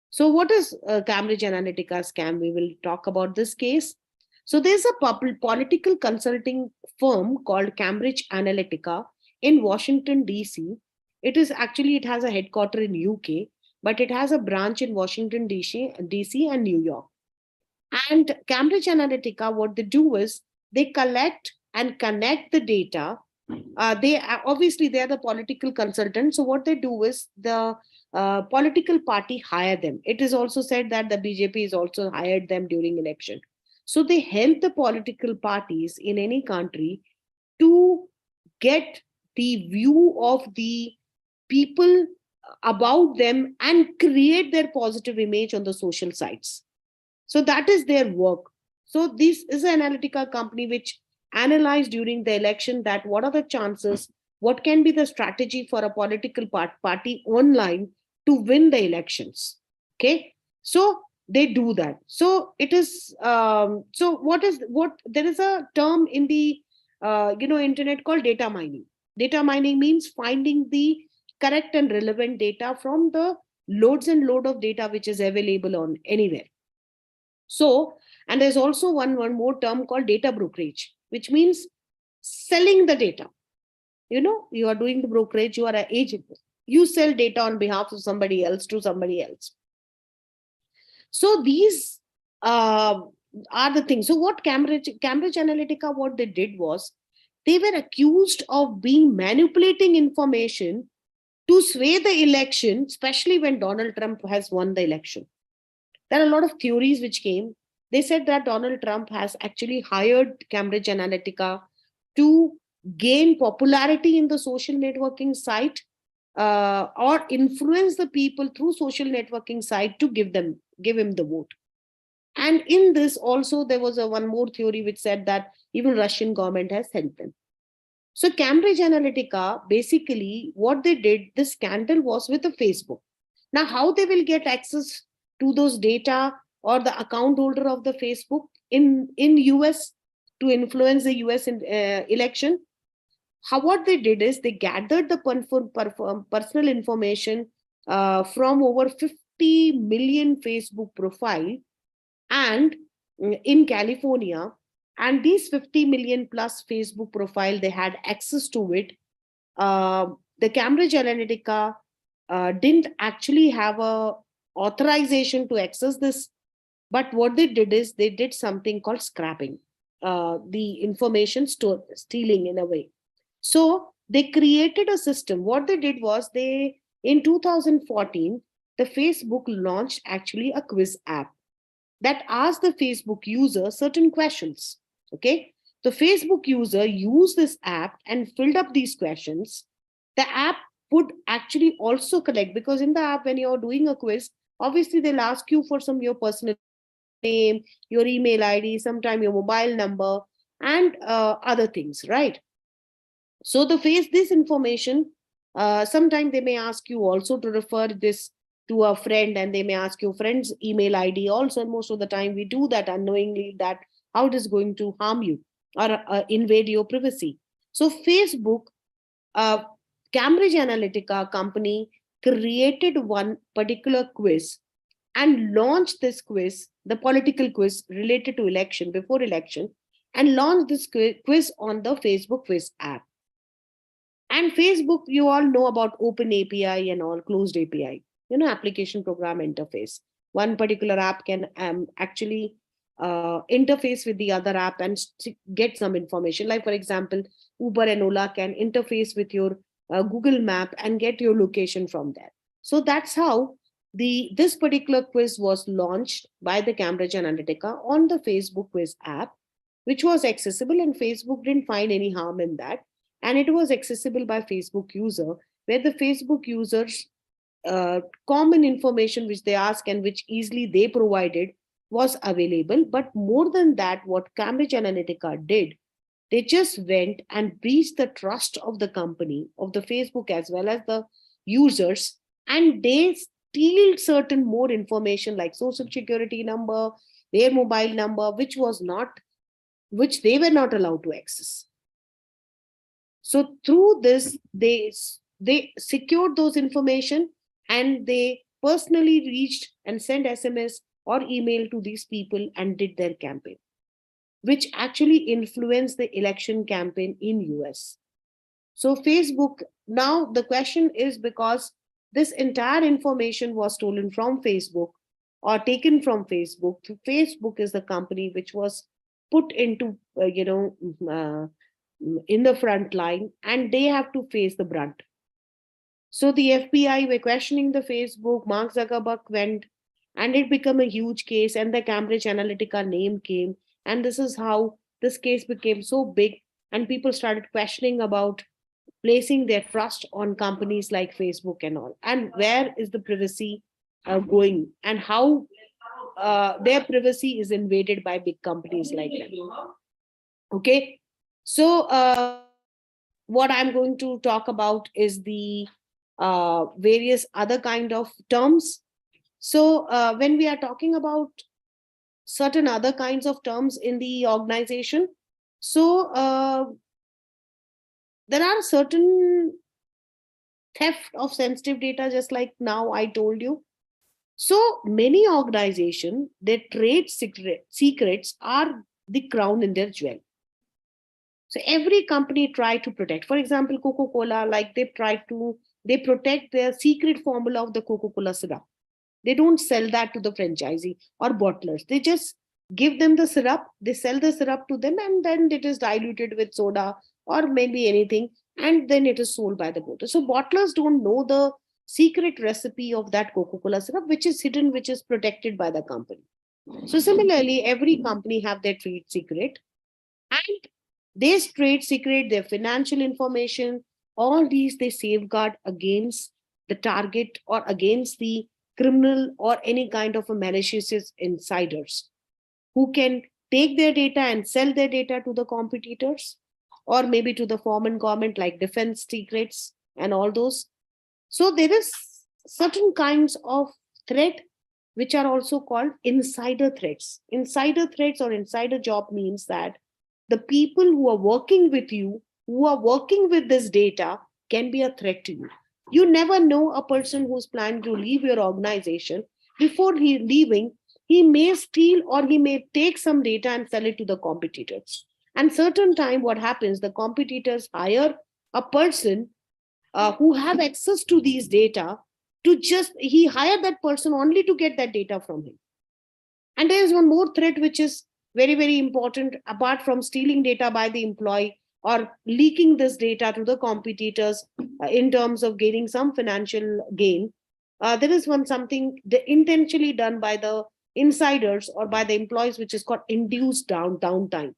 So what is Cambridge Analytica scam? We will talk about this case. So there's a political consulting firm called Cambridge Analytica in Washington, D.C. It has a headquarter in UK, but it has a branch in Washington, D.C. and New York. And Cambridge Analytica, what they do is they collect and connect the data. They are the political consultants. So what they do is the political party hire them. It is also said that the BJP is also hired them during election. So they help the political parties in any country to get the view of the people about them and create their positive image on the social sites. So that is their work. So this is an analytical company which analyzed during the election that what are the chances, what can be the strategy for a political party online to win the elections. Okay, so they do that. So it is so what there is a term in the internet called data mining. Data mining means finding the correct and relevant data from the loads and load of data which is available on anywhere. So, and there's also one more term called data brokerage, which means selling the data. You are doing the brokerage, you are an agent. You sell data on behalf of somebody else to somebody else. So these are the things. So what Cambridge Analytica, what they did was they were accused of being manipulating information to sway the election, especially when Donald Trump has won the election. There are a lot of theories which came. They said that Donald Trump has actually hired Cambridge Analytica to gain popularity in the social networking site, or influence the people through social networking site to give him the vote. And in this also there was one more theory which said that even Russian government has helped them. So Cambridge Analytica, basically what they did, the scandal was with the Facebook. Now how they will get access to those data, or the account holder of the Facebook in US to influence the US election? What they did is they gathered the personal information from over 50 million Facebook profile and in California, and these 50 million plus Facebook profile, they had access to it. The Cambridge Analytica didn't actually have a authorization to access this, but what they did is they did something called scrapping, the information stealing in a way. So they created a system. What they did was in 2014, the Facebook launched actually a quiz app that asked the Facebook user certain questions. Okay, the Facebook user used this app and filled up these questions, The app would actually also collect, because in the app, when you're doing a quiz, obviously they'll ask you for some your personal information, your name, your email ID, sometime your mobile number, and other things, right? So the face this information, sometime they may ask you also to refer this to a friend, and they may ask your friend's email ID also. And most of the time we do that unknowingly, that how it is going to harm you or invade your privacy. So Facebook, uh, Cambridge Analytica company, created one particular quiz and launched this quiz, the political quiz related to election, before election, and launched this quiz on the Facebook quiz app. And Facebook, you all know about open API and all, closed API, application program interface. One particular app can actually interface with the other app and get some information. Like, for example, Uber and Ola can interface with your Google Map and get your location from there. So that's how this particular quiz was launched by the Cambridge Analytica on the Facebook quiz app, which was accessible, and Facebook didn't find any harm in that. And it was accessible by Facebook user, where the Facebook users common information which they ask and which easily they provided was available. But more than that, what Cambridge Analytica did, they just went and breached the trust of the company, of the Facebook as well as the users, and they steal certain more information like social security number, their mobile number, which they were not allowed to access. So through this, they secured those information, and they personally reached and sent SMS or email to these people and did their campaign, which actually influenced the election campaign in US. So Facebook, now the question is, because this entire information was stolen from Facebook or taken from Facebook, Facebook is the company which was put into in the front line, and they have to face the brunt. So the FBI were questioning the Facebook, Mark Zuckerberg went, and it became a huge case, and the Cambridge Analytica name came. And this is how this case became so big, and people started questioning about placing their trust on companies like Facebook and all. And where is the privacy going, and how their privacy is invaded by big companies like them. Okay. So what I'm going to talk about is the various other kind of terms. So when we are talking about certain other kinds of terms in the organization, so there are certain theft of sensitive data, just like now I told you. So many organizations, their trade secrets are the crown in their jewel. So every company try to protect. For example, Coca-Cola, like they protect their secret formula of the Coca-Cola syrup. They don't sell that to the franchisee or bottlers. They just give them the syrup, they sell the syrup to them, and then it is diluted with soda or maybe anything, and then it is sold by the bottler. So bottlers don't know the secret recipe of that Coca-Cola syrup, which is hidden, which is protected by the company. So similarly, every company have their trade secret, and this trade secret, their financial information, all these they safeguard against the target or against the criminal or any kind of a malicious insiders who can take their data and sell their data to the competitors, or maybe to the foreign government, like defense secrets and all those. So there is certain kinds of threat which are also called insider threats. Insider threats or insider job means that the people who are working with you, who are working with this data, can be a threat to you. You never know a person who's planning to leave your organization. Before he leaving, he may steal or he may take some data and sell it to the competitors. And certain time, what happens? The competitors hire a person who have access to these data, to just he hired that person only to get that data from him. And there is one more threat which is very, very important, apart from stealing data by the employee or leaking this data to the competitors in terms of gaining some financial gain. There is one something intentionally done by the insiders or by the employees, which is called induced downtime.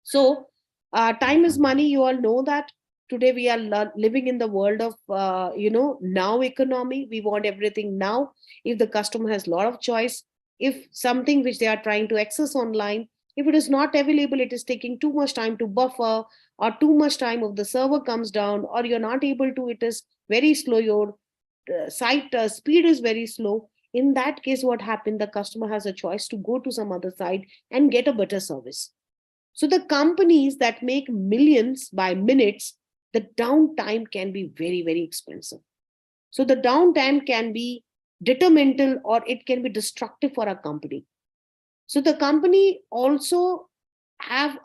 So time is money, you all know that. Today we are living in the world of now economy. We want everything now. If the customer has a lot of choice, if something which they are trying to access online, if it is not available, it is taking too much time to buffer, or too much time of the server comes down, or you're not able to, it is very slow, your site speed is very slow. In that case, what happened, the customer has a choice to go to some other site and get a better service. So the companies that make millions by minutes, the downtime can be very, very expensive. So the downtime can be detrimental, or it can be destructive for a company. So the company also have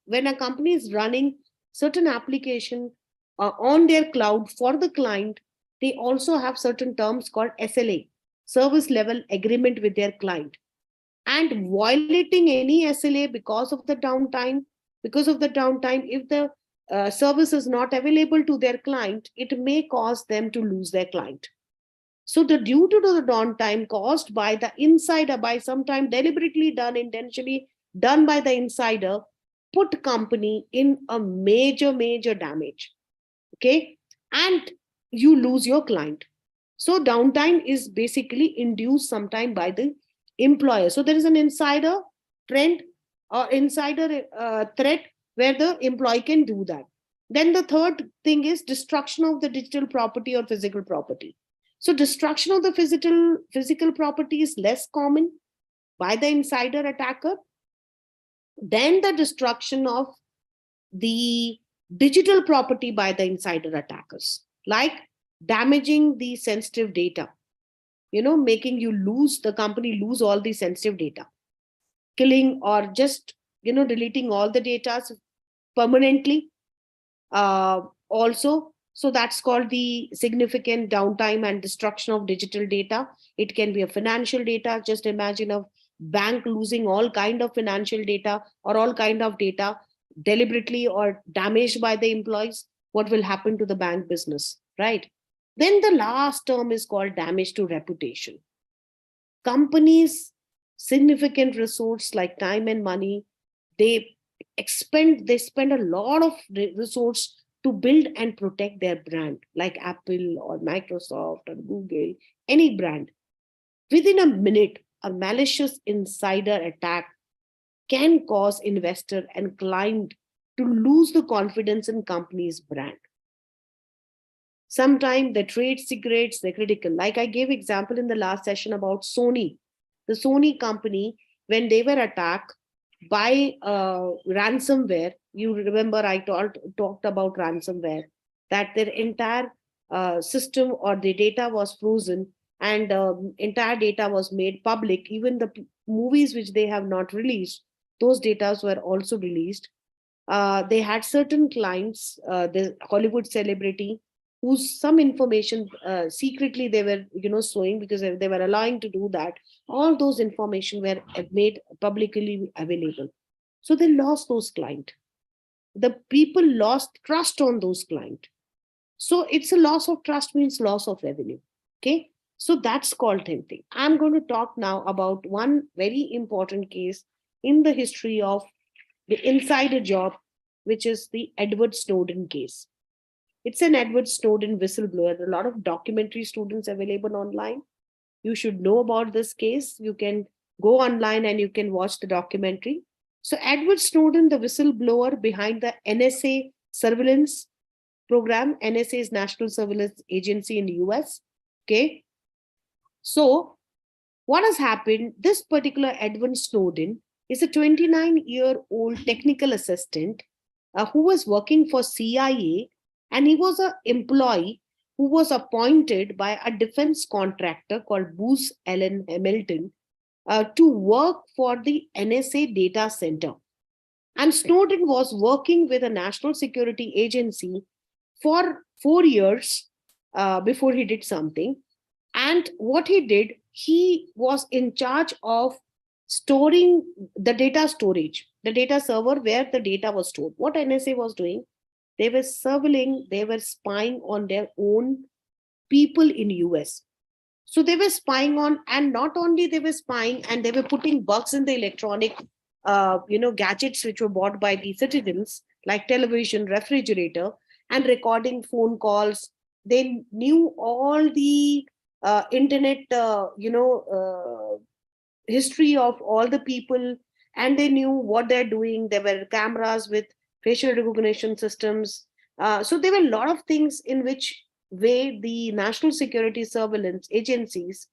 when a company is running certain application on their cloud for the client, they also have certain terms called SLA, service level agreement with their client. And violating any SLA because of the downtime, if the service is not available to their client, it may cause them to lose their client. So the due to the downtime caused by the insider, by sometime deliberately done, intentionally done by the insider, put company in a major damage. Okay, and you lose your client. So downtime is basically induced sometime by the employer. So there is an insider trend or insider threat where the employee can do that. Then the third thing is destruction of the digital property or physical property. So destruction of the physical property is less common by the insider attacker than the destruction of the digital property by the insider attackers, like damaging the sensitive data, making you lose, the company lose all the sensitive data, killing or just, deleting all the data permanently. Also, so that's called the significant downtime and destruction of digital data. It can be a financial data. Just imagine a bank losing all kind of financial data or all kind of data deliberately or damaged by the employees. What will happen to the bank business, right? Then the last term is called damage to reputation. Companies significant resource like time and money, they spend a lot of resource to build and protect their brand, like Apple or Microsoft or Google, any brand. Within a minute, a malicious insider attack can cause investor and client to lose the confidence in company's brand. Sometimes the trade secrets, they're critical. Like I gave example in the last session about Sony. The Sony company, when they were attacked by ransomware, you remember I talked about ransomware, that their entire system or the data was frozen, and entire data was made public. Even the movies which they have not released, those data were also released. They had certain clients, the Hollywood celebrity, whose some information secretly they were, showing, because they were allowing to do that. All those information were made publicly available. So they lost those clients. The people lost trust on those clients. So it's a loss of trust means loss of revenue. Okay. So that's called tempting. I'm going to talk now about one very important case in the history of the insider job, which is the Edward Snowden case. It's an Edward Snowden whistleblower. There are a lot of documentary students available online. You should know about this case. You can go online and you can watch the documentary. So Edward Snowden, the whistleblower behind the NSA surveillance program. NSA is National Surveillance Agency in the US. Okay. So what has happened? This particular Edward Snowden is a 29-year-old technical assistant who was working for CIA, and he was an employee who was appointed by a defense contractor called Booz Allen Hamilton to work for the NSA data center. And Snowden was working with a national security agency for 4 years before he did something. And what he did, he was in charge of storing the data storage, the data server where the data was stored. What NSA was doing, they were surveilling, they were spying on their own people in US. So they were spying on, and not only they were spying, and they were putting bugs in the electronic, gadgets which were bought by the citizens, like television, refrigerator, and recording phone calls. They knew all the internet, history of all the people, and they knew what they're doing. There were cameras with facial recognition systems. So there were a lot of things in which way the national security surveillance agencies,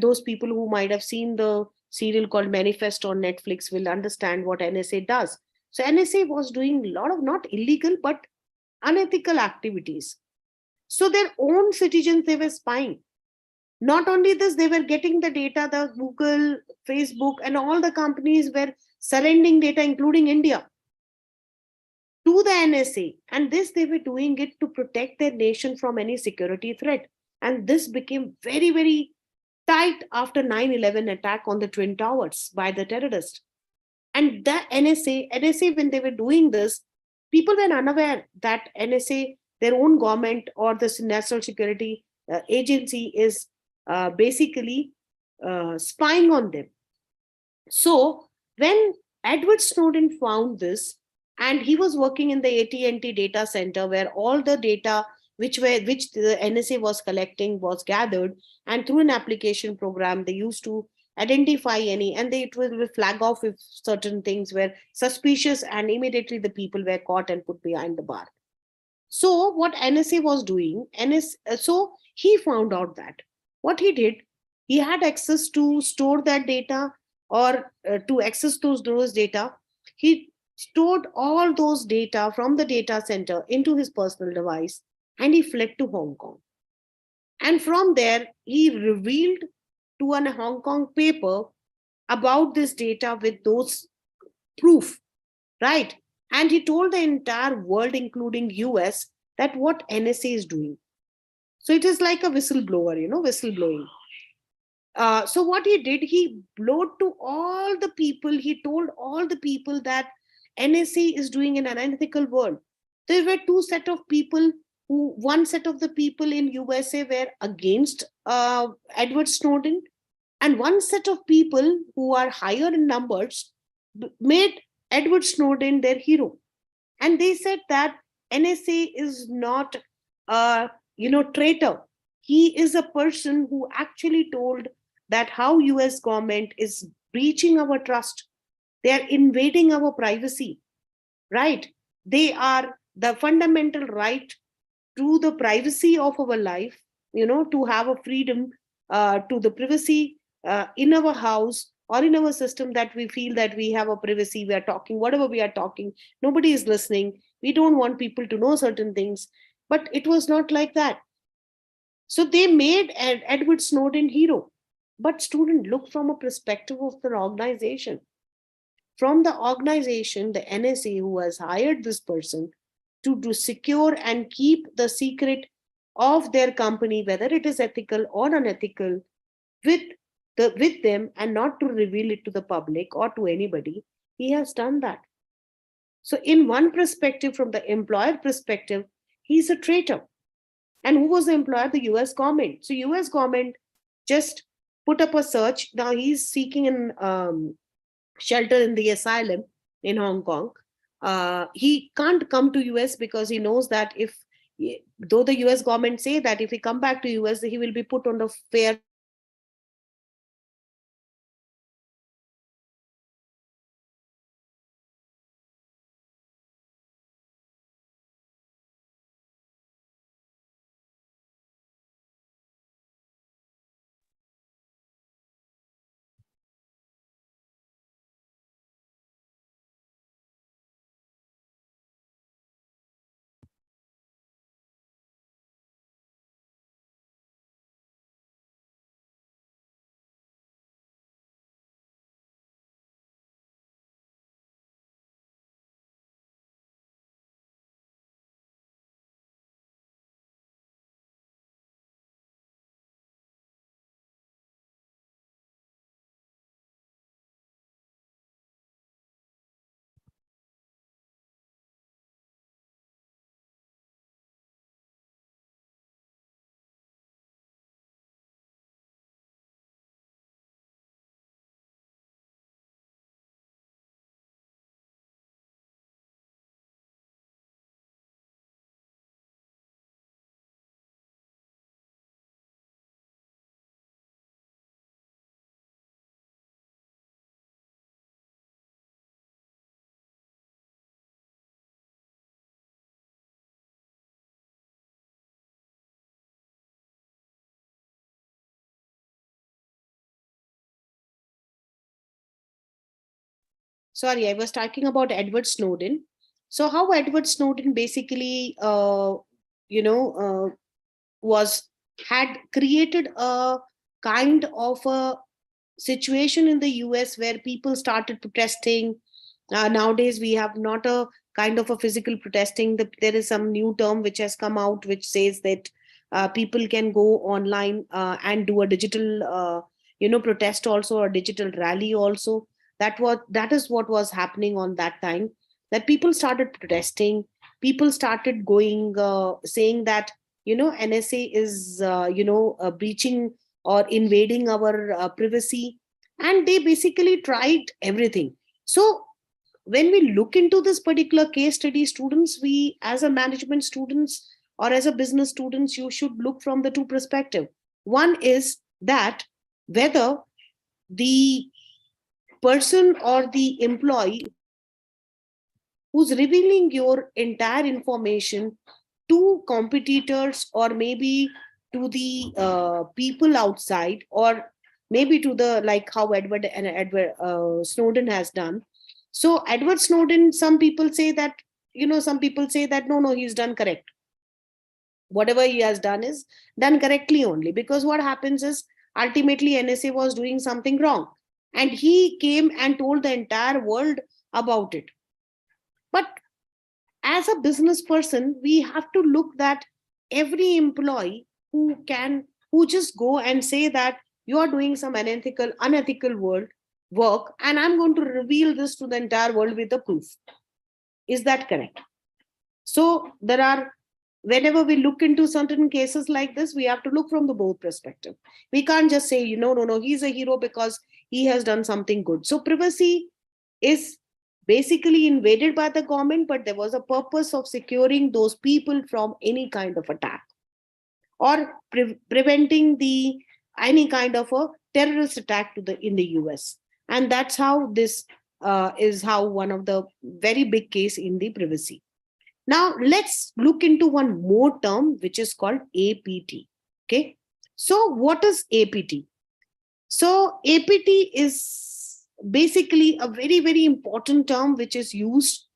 those people who might have seen the serial called Manifest on Netflix, will understand what NSA does. So NSA was doing a lot of not illegal but unethical activities. So their own citizens they were spying. Not only this, they were getting the data, the Google, Facebook, and all the companies were surrendering data, including India, to the NSA. And this they were doing it to protect their nation from any security threat. And this became very, very tight after 9/11 attack on the Twin Towers by the terrorists. And the NSA, when they were doing this, people were unaware that NSA, their own government or the national security agency, is basically spying on them. So when Edward Snowden found this, and he was working in the AT&T data center where all the data which the NSA was collecting was gathered, and through an application program they used to identify any, and it will flag off if certain things were suspicious, and immediately the people were caught and put behind the bar. So what NSA was doing, so he found out that what he did, he had access to store that data, or to access those data. He stored all those data from the data center into his personal device, and he fled to Hong Kong. And from there, he revealed to an Hong Kong paper about this data with those proof, right? And he told the entire world, including US, that what NSA is doing. So it is like a whistleblower, whistleblowing. So what he did, he blowed to all the people. He told all the people that NSA is doing in an unethical world. There were two set of people who, one set of the people in USA were against Edward Snowden, and one set of people who are higher in numbers made Edward Snowden their hero. And they said that NSA is not a traitor. He is a person who actually told that how US government is breaching our trust. They are invading our privacy, right? They are the fundamental right to the privacy of our life, to have a freedom to the privacy in our house or in our system, that we feel that we have a privacy. We are talking whatever we are talking, nobody is listening. We don't want people to know certain things. But it was not like that. So they made Edward Snowden hero. But student, look from a perspective of the organization. From the organization, the NSA, who has hired this person to secure and keep the secret of their company, whether it is ethical or unethical, with with them, and not to reveal it to the public or to anybody, he has done that. So in one perspective, from the employer perspective, he's a traitor. And who was the employer? The US government. So US government just put up a search. Now he's seeking an shelter in the asylum in Hong Kong. He can't come to US because he knows that if, though the US government say that if he come back to US, he will be put on the fair trial, and he will be executed. So he has decided to come back to US, and he has filed an application with the US government sorry, I was talking about Edward Snowden. So how Edward Snowden basically, was had created a kind of a situation in the US where people started protesting. Nowadays, we have not a kind of a physical protesting. There is some new term which has come out which says that people can go online and do a digital, protest also, or digital rally also. That is what was happening on that time. That people started protesting. People started going, saying that NSA is breaching or invading our privacy, and they basically tried everything. So when we look into this particular case study, students, we as a management students or as a business students, you should look from the two perspective. One is that whether the person or the employee who's revealing your entire information to competitors, or maybe to the people outside, or maybe to the, like how Edward Snowden has done. So Edward Snowden, some people say that, some people say that no, he's done correct. Whatever he has done is done correctly only, because what happens is ultimately NSA was doing something wrong, and he came and told the entire world about it. But as a business person, we have to look that every employee who just go and say that you are doing some unethical work, and I'm going to reveal this to the entire world with the proof. Is that correct? So there are, whenever we look into certain cases like this, we have to look from the both perspective. We can't just say, no, he's a hero because he has done something good. So privacy is basically invaded by the government, but there was a purpose of securing those people from any kind of attack, or preventing the any kind of a terrorist attack in the US. And that's how this is how one of the very big case in the privacy. Now let's look into one more term which is called APT. Okay, so what is APT? So APT is basically a very, very important term which is used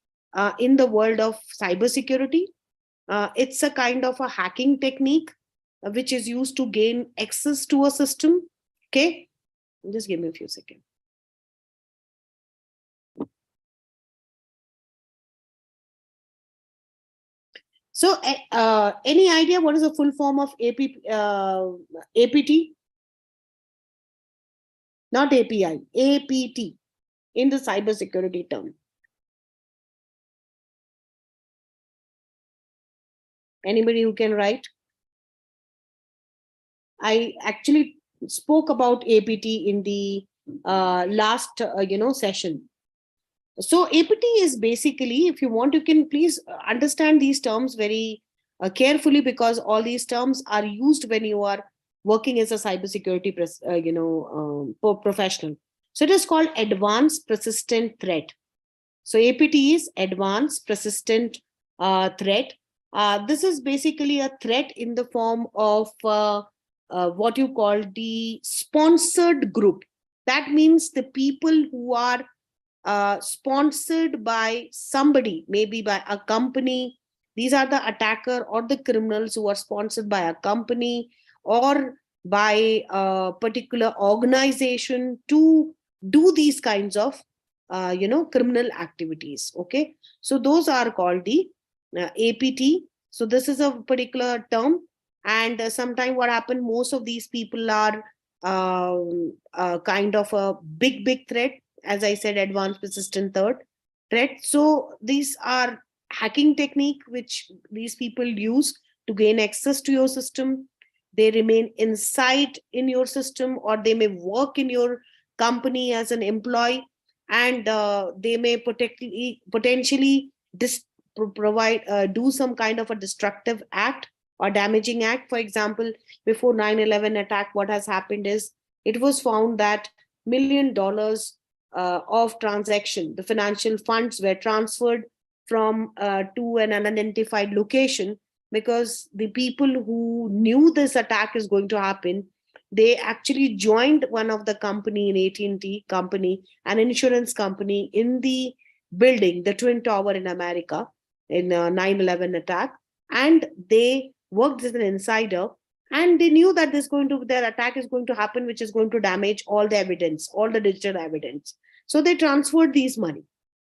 in the world of cybersecurity. It's a kind of a hacking technique which is used to gain access to a system. Okay, just give me a few seconds. So, any idea what is the full form of APT? Not API, APT in the cybersecurity term. Anybody who can write? I actually spoke about APT in the last session. So APT is basically, if you want, you can please understand these terms very carefully, because all these terms are used when you are working as a cybersecurity professional. So it is called advanced persistent threat. So APT is advanced persistent threat. This is basically a threat in the form of what you call the sponsored group. That means the people who are sponsored by somebody, maybe by a company. These are the attacker or the criminals who are sponsored by a company or by a particular organization to do these kinds of criminal activities. Okay, so those are called the APT. So this is a particular term, and sometime what happened, most of these people are kind of a big threat. As I said, advanced persistent threat. So these are hacking technique which these people use to gain access to your system. They remain inside in your system, or they may work in your company as an employee, and they may potentially provide do some kind of a destructive act or damaging act. For example, before 9/11 attack, what has happened is it was found that $1 million of transaction, the financial funds were transferred from to an unidentified location, because the people who knew this attack is going to happen, They actually joined one of the company in AT&T company, an insurance company, in the building, the Twin Tower in America, in 9/11 attack. And they worked as an insider, and they knew that their attack is going to happen, which is going to damage all the evidence, all the digital evidence. So they transferred these money.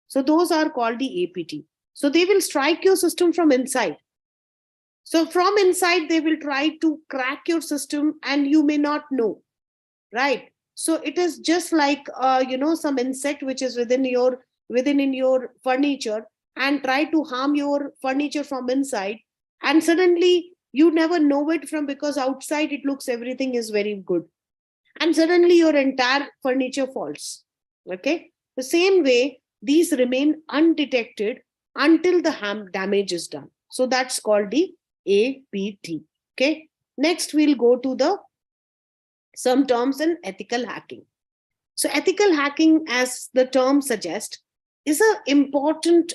So those are called the APT. So they will strike your system from inside. So from inside, they will try to crack your system, and you may not know, right? So it is just like some insect which is within in your furniture, and try to harm your furniture from inside, and suddenly you never know it, from because outside it looks everything is very good, and suddenly your entire furniture falls. Okay, the same way these remain undetected until the damage is done. So that's called the APT. Okay, next we'll go to the some terms in ethical hacking. So ethical hacking, as the term suggests, is an important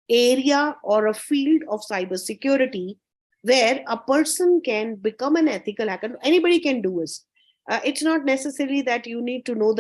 area or a field of cybersecurity where a person can become an ethical hacker. Anybody can do this. It's not necessarily that you need to know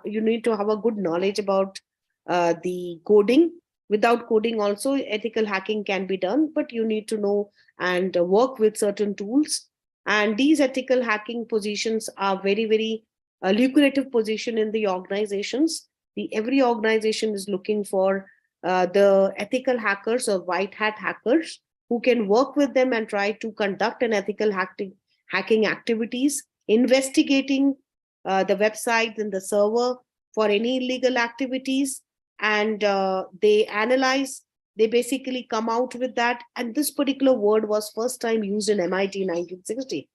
you need to have a good knowledge about the coding. Without coding also ethical hacking can be done, but you need to know and work with certain tools. And these ethical hacking positions are very, very lucrative position in the organizations. Every organization is looking for the ethical hackers or white hat hackers who can work with them and try to conduct an ethical hacking activities, investigating the websites and the server for any illegal activities. And they analyze, they basically come out with that. And this particular word was first time used in MIT in 1960,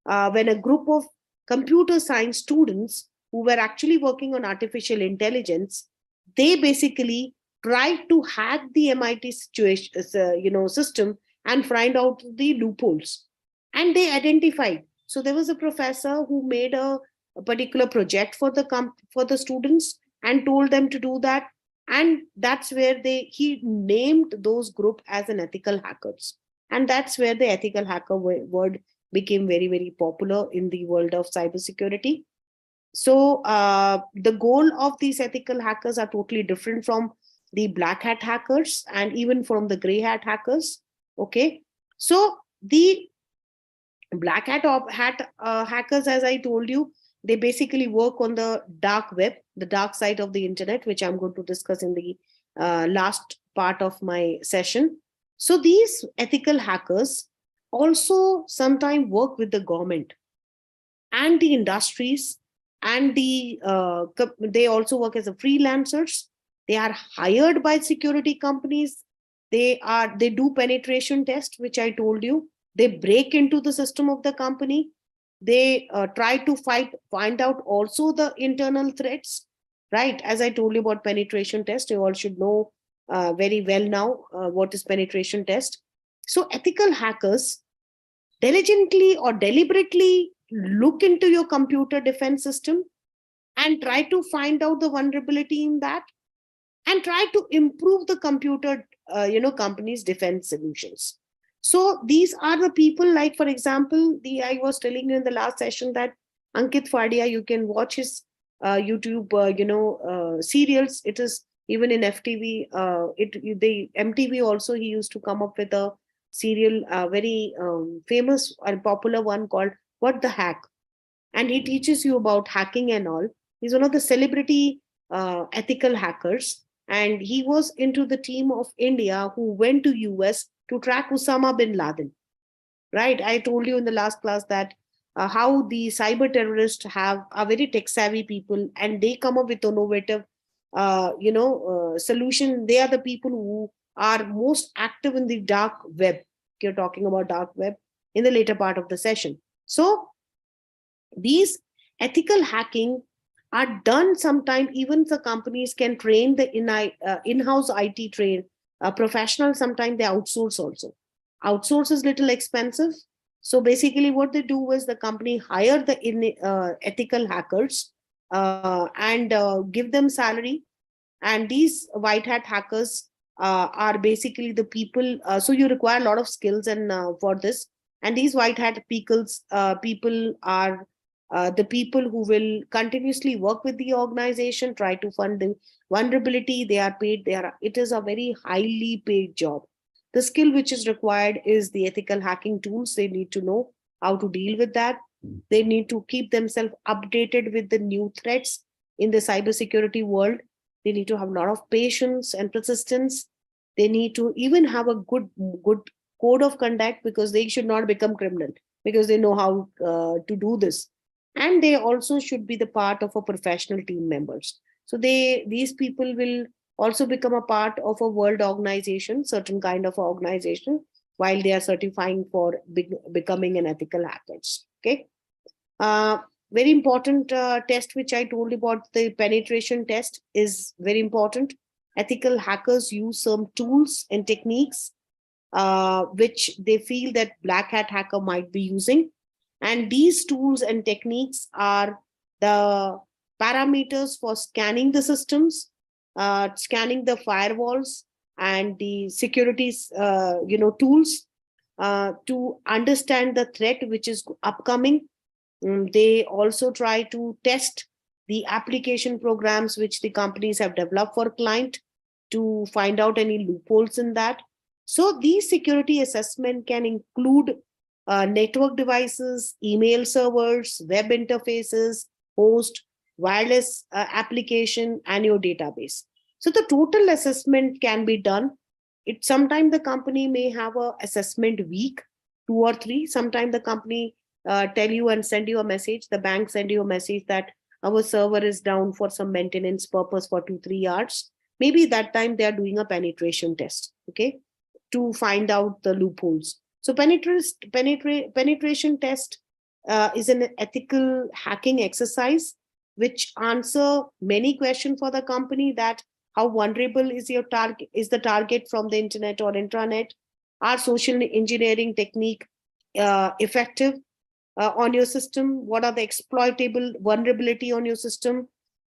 when a group of computer science students who were actually working on artificial intelligence, they basically tried to hack the MIT system and find out the loopholes. And they identified. So there was a professor who made a particular project for the students and told them to do that. And that's where he named those group as an ethical hackers. And that's where the ethical hacker word became very, very popular in the world of cybersecurity. So the goal of these ethical hackers are totally different from the black hat hackers and even from the gray hat hackers. Okay, so the black hat hackers, as I told you, they basically work on the dark web, the dark side of the internet, which I'm going to discuss in the last part of my session. So these ethical hackers also sometimes work with the government and the industries, and they also work as a freelancers. They are hired by security companies. They do penetration test, which I told you. They break into the system of the company. They try to find out also the internal threats, right? As I told you about penetration test, you all should know very well now what is penetration test. So ethical hackers diligently or deliberately look into your computer defense system and try to find out the vulnerability in that, and try to improve the computer company's defense solutions. So these are the people, like for example, I was telling you in the last session that Ankit Fadia, you can watch his YouTube serials. It is even in FTV, the MTV also, he used to come up with a serial, very famous and popular one called What the Hack, and he teaches you about hacking and all. He's one of the celebrity ethical hackers, and he was into the team of India who went to US to track Osama bin Laden. Right? I told you in the last class that how the cyber terrorists are very tech savvy people, and they come up with innovative, solution. They are the people who are most active in the dark web. You're talking about dark web in the later part of the session. So these ethical hacking are done sometime. Even the companies can train the in-house IT train professionals. Sometimes they outsource also. Outsource is little expensive. So basically what they do is the company hire the ethical hackers and give them salary. And these white hat hackers are basically the people. So you require a lot of skills and for this. And these white hat people are the people who will continuously work with the organization, try to fund the vulnerability. They are paid. It is a very highly paid job. The skill which is required is the ethical hacking tools. They need to know how to deal with that. They need to keep themselves updated with the new threats in the cybersecurity world. They need to have a lot of patience and persistence. They need to even have a good code of conduct, because they should not become criminal, because they know how to do this. And they also should be the part of a professional team members. So these people will also become a part of a world organization, certain kind of organization, while they are certifying for becoming an ethical hackers. Okay. uh, Very important test which I told you about, the penetration test, is very important. Ethical hackers use some tools and techniques which they feel that black hat hacker might be using. And these tools and techniques are the parameters for scanning the systems, scanning the firewalls and the securities, tools, to understand the threat which is upcoming. They also try to test the application programs which the companies have developed for client, to find out any loopholes in that. So these security assessment can include network devices, email servers, web interfaces, host, wireless application, and your database. So the total assessment can be done. It sometimes the company may have a assessment week, 2 or 3. Sometimes the company tell you and send you a message. The bank send you a message that our server is down for some maintenance purpose for 2-3 hours. Maybe that time they are doing a penetration test. Okay, to find out the loopholes. So penetration test is an ethical hacking exercise which answer many questions for the company, that how vulnerable is your target, is the target from the internet or intranet? Are social engineering technique effective on your system? What are the exploitable vulnerability on your system?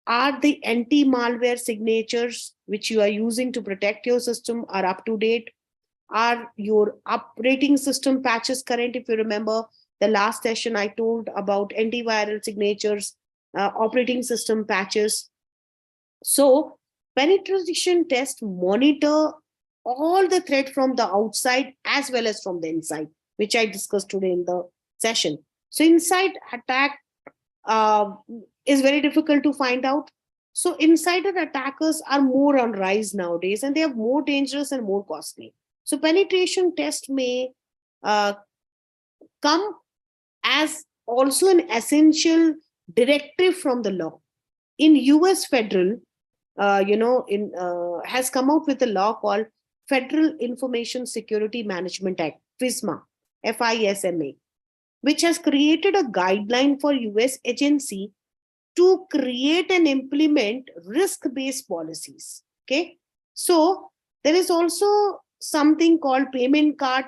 Are the anti-malware signatures which you are using to protect your system are up to date? Are your operating system patches current? If you remember the last session, I told about antiviral signatures, operating system patches. So penetration test monitor all the threat from the outside as well as from the inside, which I discussed today in the session. So inside attack uh, is very difficult to find out. So insider attackers are more on rise nowadays, and they are more dangerous and more costly. So penetration test may uh, come as also an essential directive from the law. In US federal, in has come out with a law called Federal Information Security Management Act, FISMA, FISMA, which has created a guideline for US agency to create and implement risk-based policies. Okay, so there is also something called payment card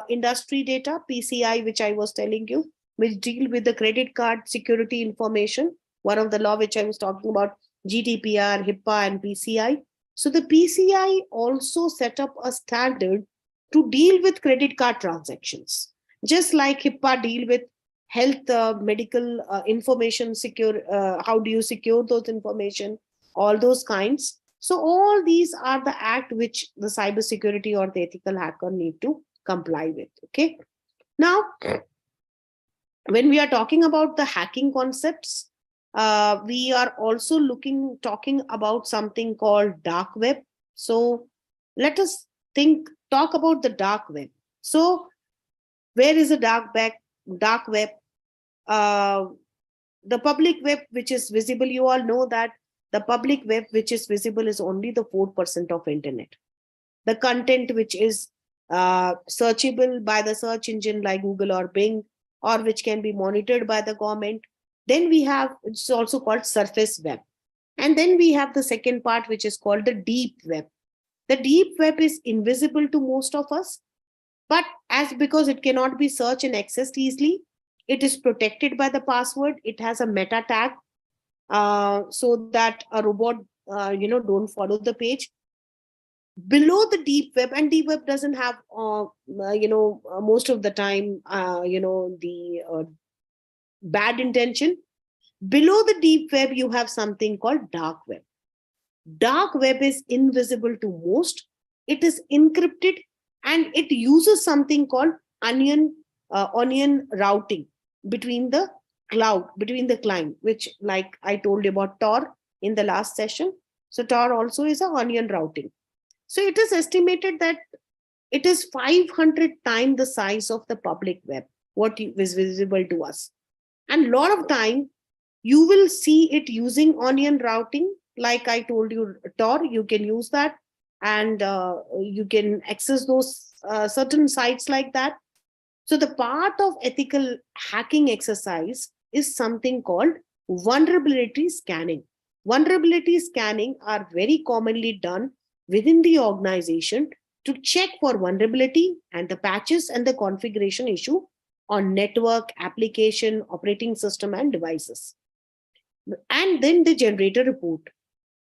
industry data, PCI, which I was telling you, which deal with the credit card security information. One of the law which I was talking about, GDPR, HIPAA, and PCI. So the PCI also set up a standard to deal with credit card transactions, just like HIPAA deal with health medical information secure. How do you secure those information, all those kinds. So all these are the act which the cybersecurity or the ethical hacker need to comply with. Okay, now when we are talking about the hacking concepts, we are also talking about something called dark web. So let us talk about the dark web. So where is the dark web? uh, the public web which is visible, you all know that the public web which is visible is only the 4% of internet. The content which is searchable by the search engine like Google or Bing, or which can be monitored by the government. Then we have, it's also called surface web. And then we have the second part, which is called the deep web. The deep web is invisible to most of us, but as because it cannot be searched and accessed easily, it is protected by the password. It has a meta tag, so that a robot don't follow the page. Below the deep web, and deep web doesn't have most of the time the bad intention. Below the deep web you have something called dark web. Dark web is invisible to most. It is encrypted, and it uses something called onion routing between the between the client, which, like I told you about Tor in the last session. So Tor also is a onion routing. So it is estimated that it is 500 times the size of the public web, what is visible to us. And a lot of time you will see it using onion routing. Like I told you, Tor, you can use that, and you can access those certain sites like that. So the part of ethical hacking exercise is something called vulnerability scanning. Vulnerability scanning are very commonly done within the organization to check for vulnerability and the patches and the configuration issue on network, application, operating system, and devices. And then they generate a report.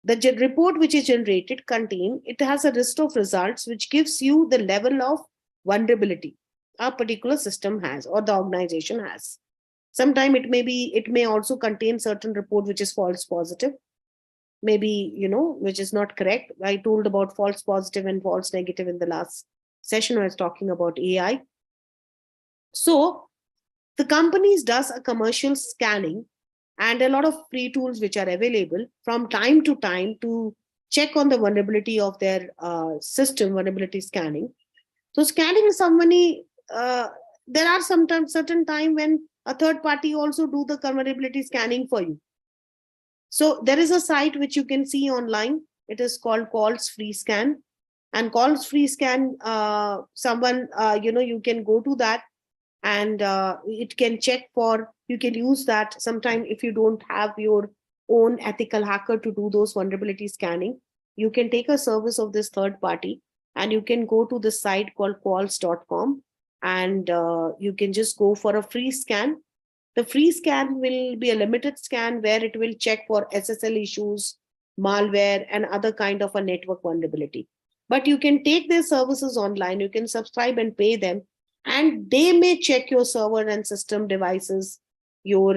The report which is generated it has a list of results which gives you the level of vulnerability a particular system has or the organization has. Sometimes it may also contain certain report which is false positive, maybe, which is not correct. I told about false positive and false negative in the last session when I was talking about AI. So the companies does a commercial scanning and a lot of free tools which are available from time to time to check on the vulnerability of their system. Vulnerability scanning. So scanning somebody, there are sometimes certain time when a third party also do the vulnerability scanning for you. So there is a site which you can see online. It is called Calls Free Scan. And Calls Free Scan, you can go to that, and it can check for, you can use that sometime if you don't have your own ethical hacker to do those vulnerability scanning. You can take a service of this third party, and you can go to the site called qualls.com, and you can just go for a free scan. The free scan will be a limited scan where it will check for SSL issues, malware, and other kind of a network vulnerability. But you can take their services online, you can subscribe and pay them, and they may check your server and system devices, your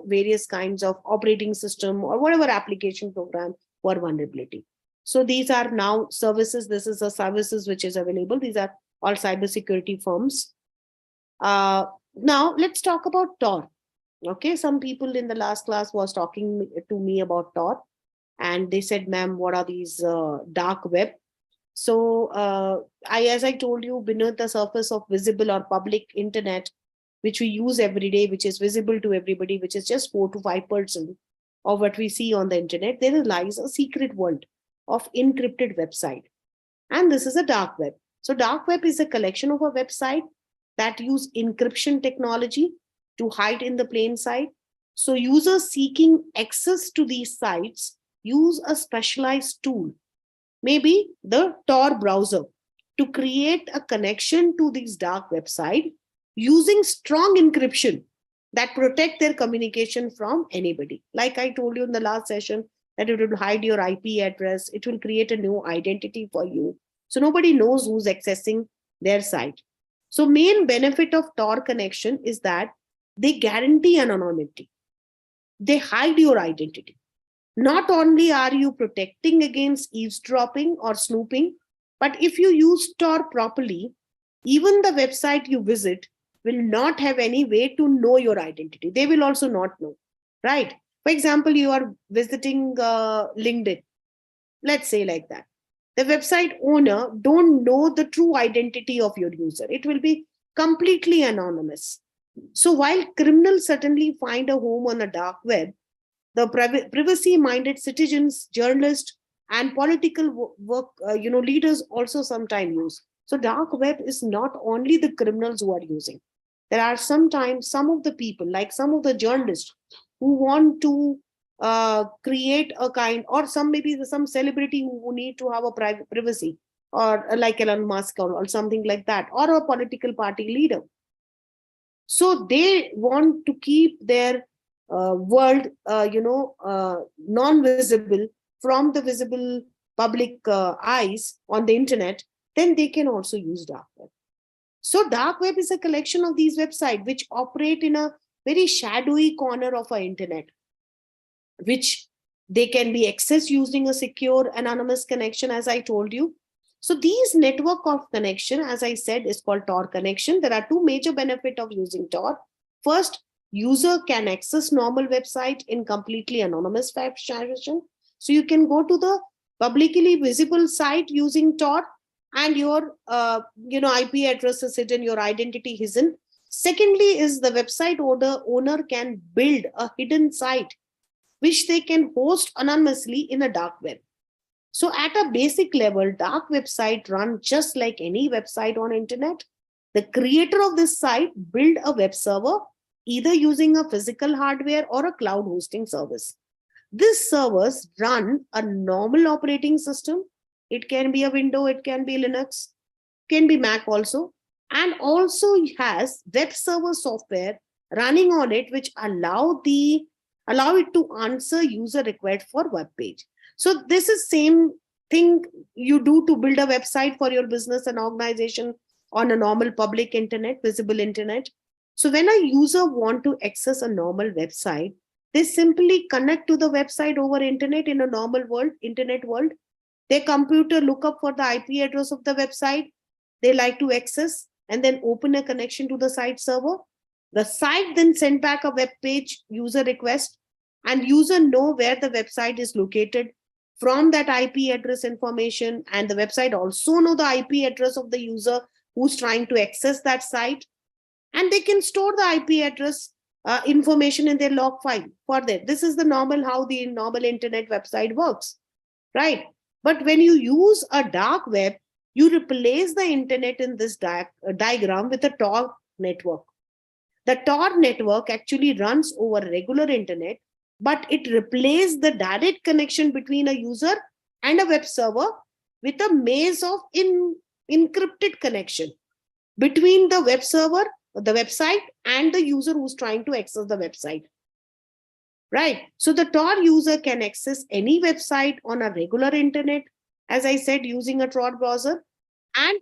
various kinds of operating system or whatever application program for vulnerability. So these are now services. This is a services which is available. These are all cybersecurity firms. Now let's talk about Tor. Okay, some people in the last class was talking to me about Tor, and they said, "Ma'am, what are these dark web?" So, as I told you, beneath the surface of visible or public internet, which we use every day, which is visible to everybody, which is just 4 to 5% of what we see on the internet, there lies a secret world of encrypted website. And this is a dark web. So dark web is a collection of a website that use encryption technology to hide in the plain sight. So users seeking access to these sites use a specialized tool, maybe the Tor browser, to create a connection to these dark website using strong encryption that protect their communication from anybody. Like I told you in the last session, that it will hide your IP address, it will create a new identity for you. So nobody knows who's accessing their site. So main benefit of Tor connection is that they guarantee anonymity. They hide your identity. Not only are you protecting against eavesdropping or snooping, but if you use Tor properly, even the website you visit will not have any way to know your identity. They will also not know, right? For example, you are visiting LinkedIn, let's say like that. The website owner don't know the true identity of your user. It will be completely anonymous. So while criminals certainly find a home on the dark web, the privacy-minded citizens, journalists, and political leaders also sometimes use. So dark web is not only the criminals who are using. There are sometimes some of the people, like some of the journalists, who want to create a kind, or some maybe some celebrity who need to have a private privacy, or like Elon Musk, or something like that, or a political party leader. So they want to keep their world, non-visible from the visible public eyes on the internet, then they can also use dark web. So dark web is a collection of these websites which operate in a very shadowy corner of our internet, which they can be accessed using a secure anonymous connection, as I told you. So these network of connection, as I said, is called Tor connection. There are two major benefits of using Tor. First, user can access normal website in completely anonymous fashion. So you can go to the publicly visible site using Tor, and your IP address is hidden, your identity hidden. Secondly, is the website owner can build a hidden site which they can host anonymously in a dark web. So at a basic level, dark website run just like any website on internet. The creator of this site build a web server either using a physical hardware or a cloud hosting service. This servers run a normal operating system. It can be a Windows, it can be Linux, can be Mac also, and also has web server software running on it which allow it to answer user request for web page. So this is same thing you do to build a website for your business and organization on a normal public internet, visible internet. So when a user want to access a normal website, they simply connect to the website over internet in a normal world, internet world. Their computer look up for the IP address of the website they like to access and then open a connection to the site server. The site then send back a web page user request, and user know where the website is located from that IP address information, and the website also know the IP address of the user who's trying to access that site, and they can store the IP address information in their log file for that. This is the normal how the normal internet website works, right? But when you use a dark web, you replace the internet in this diagram with a Tor network. The Tor network actually runs over regular internet, but it replaces the direct connection between a user and a web server with a maze of encrypted connection between the web server, the website, and the user who's trying to access the website. Right. So the Tor user can access any website on a regular internet, as I said, using a Tor browser. And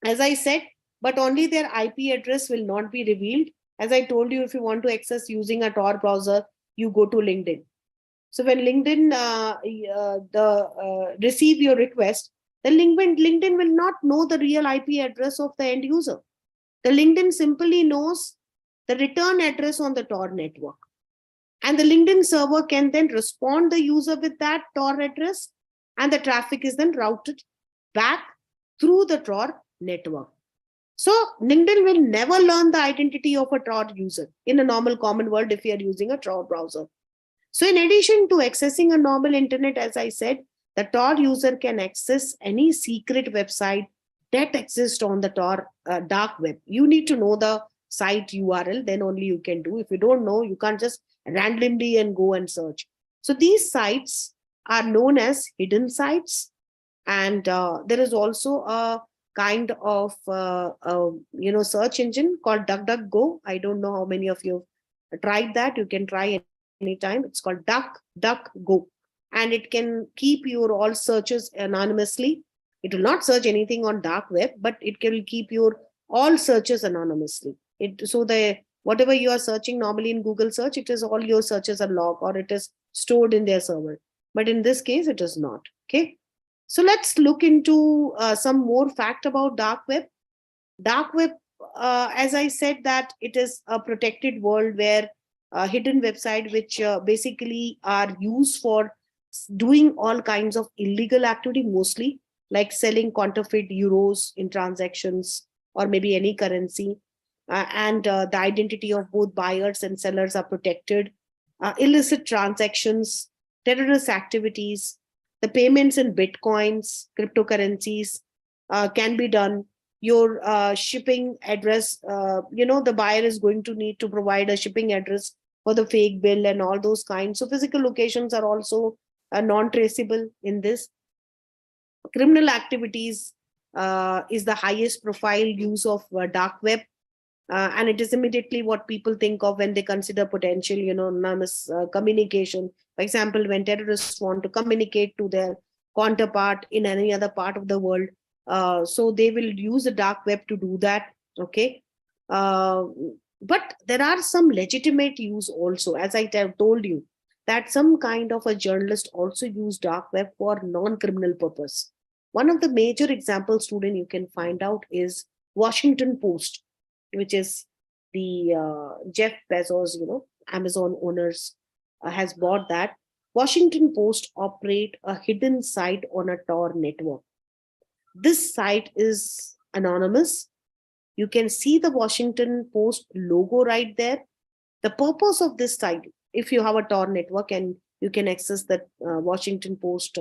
as I said, but only their IP address will not be revealed. As I told you, if you want to access using a Tor browser, you go to LinkedIn. So when LinkedIn receive your request, the LinkedIn will not know the real IP address of the end user. The LinkedIn simply knows the return address on the Tor network. And the LinkedIn server can then respond the user with that Tor address, and the traffic is then routed back through the Tor network. So LinkedIn will never learn the identity of a Tor user in a normal common world if you are using a Tor browser. So in addition to accessing a normal internet, as I said, the Tor user can access any secret website that exists on the Tor dark web. You need to know the site URL, then only you can do. If you don't know, you can't just randomly and go and search. So these sites are known as hidden sites. And there is also a kind of search engine called DuckDuckGo. I don't know how many of you have tried that. You can try anytime. It's called DuckDuckGo, and it can keep your all searches anonymously. It will not search anything on dark web, but it can keep your all searches anonymously. Whatever you are searching normally in Google search, it is all your searches are logged or it is stored in their server. But in this case, it is not. Okay. So let's look into some more fact about dark web. Dark web, as I said, that it is a protected world where hidden website, which basically are used for doing all kinds of illegal activity, mostly like selling counterfeit euros in transactions or maybe any currency. And the identity of both buyers and sellers are protected. Illicit transactions, terrorist activities, the payments in bitcoins, cryptocurrencies can be done. Your shipping address, the buyer is going to need to provide a shipping address for the fake bill and all those kinds. So physical locations are also non-traceable in this. Criminal activities is the highest profile use of dark web. And it is immediately what people think of when they consider potential, anonymous communication. For example, when terrorists want to communicate to their counterpart in any other part of the world. So they will use the dark web to do that. Okay. Uh, but there are some legitimate use also, as I told you, that some kind of a journalist also use dark web for non-criminal purpose. One of the major examples, student, you can find out is Washington Post, which is the Jeff Bezos, Amazon owners, has bought that. Washington Post operate a hidden site on a Tor network. This site is anonymous. You can see the Washington Post logo right there. The purpose of this site, if you have a Tor network and you can access the Washington Post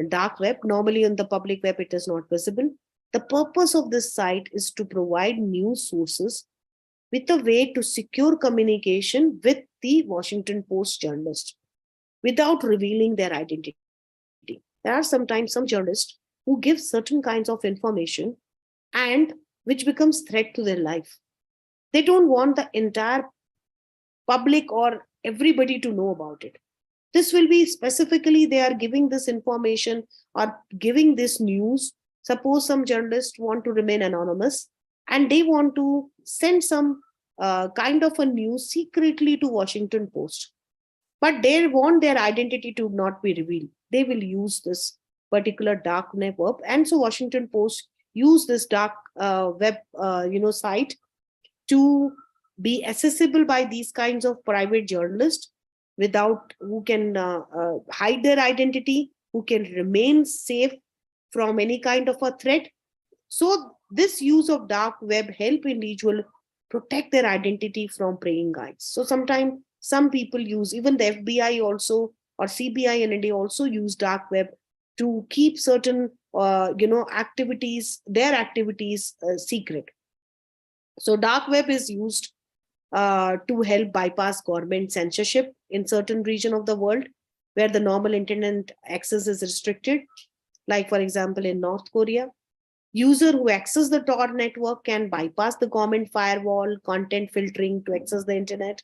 dark web, normally on the public web it is not visible. The purpose of this site is to provide news sources with a way to secure communication with the Washington Post journalist without revealing their identity. There are sometimes some journalists who give certain kinds of information and which becomes threat to their life. They don't want the entire public or everybody to know about it. This will be specifically they are giving this information or giving this news. Suppose some journalists want to remain anonymous and they want to send some kind of a news secretly to Washington Post, but they want their identity to not be revealed. They will use this particular dark web, and so Washington Post use this dark web site to be accessible by these kinds of private journalists without who can hide their identity, who can remain safe from any kind of a threat. So this use of dark web help individual protect their identity from praying guys. So sometimes some people use, even the FBI also or CBI in India also use dark web to keep certain activities, their activities secret. So dark web is used to help bypass government censorship in certain region of the world where the normal internet access is restricted. Like for example, in North Korea, user who access the Tor network can bypass the government firewall, content filtering to access the internet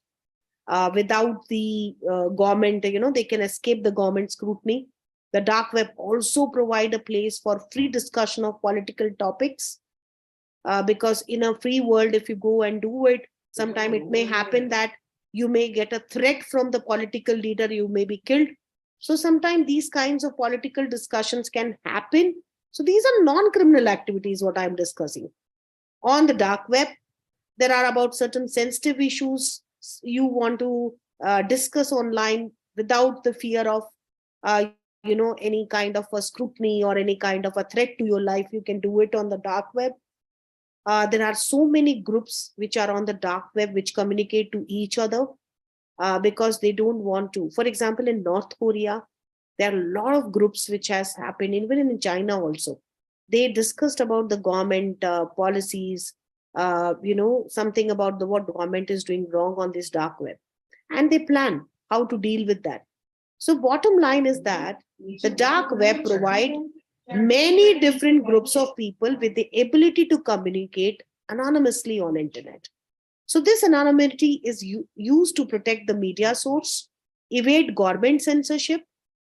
without the government. They can escape the government scrutiny. The dark web also provide a place for free discussion of political topics because in a free world, if you go and do it, sometime it may happen that you may get a threat from the political leader, you may be killed. So sometimes these kinds of political discussions can happen. So these are non-criminal activities, what I'm discussing. On the dark web, there are about certain sensitive issues you want to discuss online without the fear of any kind of a scrutiny or any kind of a threat to your life. You can do it on the dark web. There are so many groups which are on the dark web which communicate to each other because they don't want to. For example, in North Korea, there are a lot of groups which has happened, even in China also. They discussed about the government policies, something about what government is doing wrong on this dark web. And they plan how to deal with that. So bottom line is that the dark web provide many different groups of people with the ability to communicate anonymously on internet. So this anonymity is used to protect the media source, evade government censorship,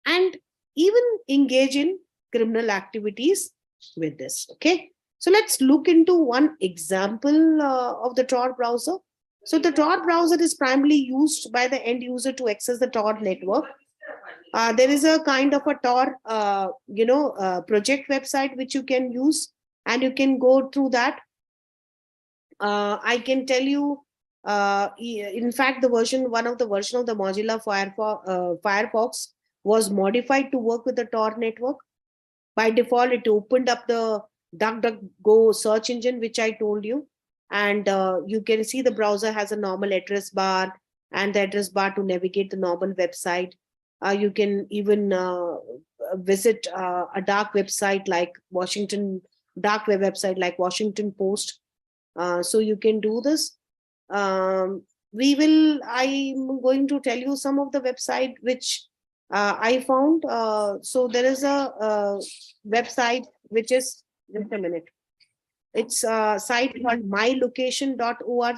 and even engage in criminal activities with this. Okay. So let's look into one example of the Tor browser. So the Tor browser is primarily used by the end user to access the Tor network. There is a kind of a Tor, project website which you can use, and you can go through that. I can tell you, in fact, one of the version of the Mozilla Firefox was modified to work with the Tor network. By default, it opened up the DuckDuckGo search engine, which I told you. And you can see the browser has a normal address bar and the address bar to navigate the normal website. You can even visit a dark website like dark web website like Washington Post. So you can do this. I'm going to tell you some of the website which I found. So there is a website which is, just a minute. It's a site called mylocation.org.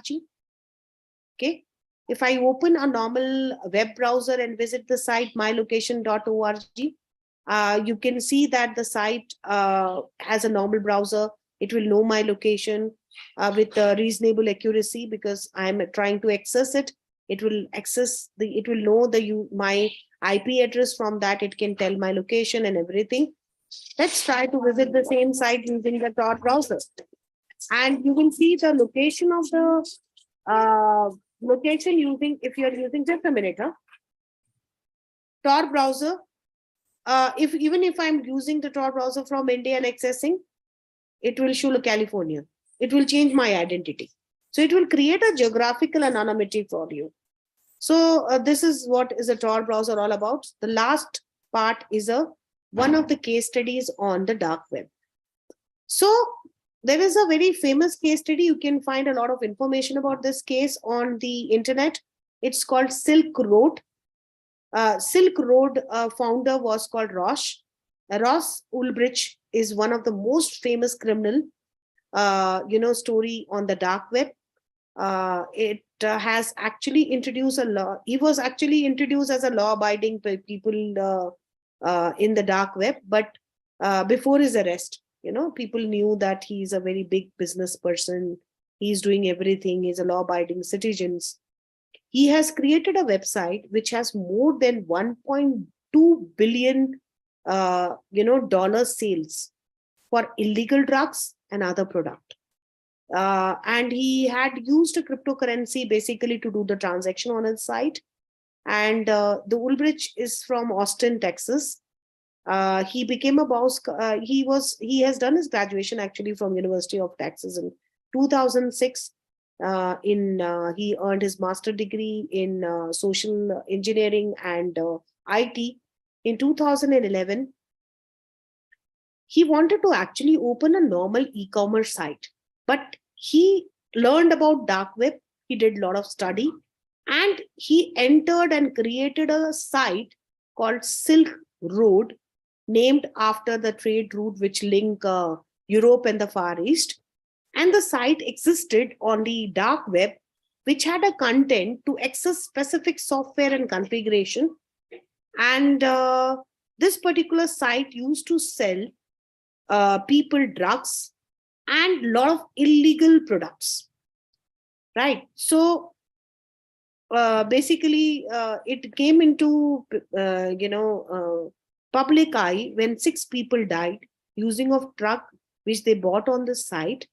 Okay. If I open a normal web browser and visit the site mylocation.org, You can see that the site has a normal browser. It will know my location with reasonable accuracy because I'm trying to access it. It will know my IP address. From that, it can tell my location and everything. Let's try to visit the same site using the Tor browser. And you will see the location of the location using, if you're using, just a minute, Tor browser. Even if I'm using the Tor browser from India and accessing, it will show California. It will change my identity. So it will create a geographical anonymity for you. So this is what is a Tor browser all about. The last part is one of the case studies on the dark web. So there is a very famous case study. You can find a lot of information about this case on the internet. It's called Silk Road. Silk Road founder was called Ross. Ross Ulbricht is one of the most famous criminal, story on the dark web. It has actually introduced a law. He was actually introduced as a law-abiding people in the dark web, but before his arrest, people knew that he's a very big business person. He's doing everything. He's a law-abiding citizen. He has created a website which has more than 1.2 billion, dollar sales for illegal drugs and other product. And he had used a cryptocurrency basically to do the transaction on his site. And the Ulbricht is from Austin, Texas. He became a boss. He has done his graduation actually from University of Texas in 2006. He earned his master degree in social engineering and IT. In 2011, he wanted to actually open a normal e-commerce site, but he learned about dark web. He did a lot of study, and he entered and created a site called Silk Road, named after the trade route which link Europe and the Far East. And the site existed on the dark web, which had a content to access specific software and configuration. And this particular site used to sell people drugs and a lot of illegal products. Right. So basically, it came into, public eye when 6 people died using of drug which they bought on the site,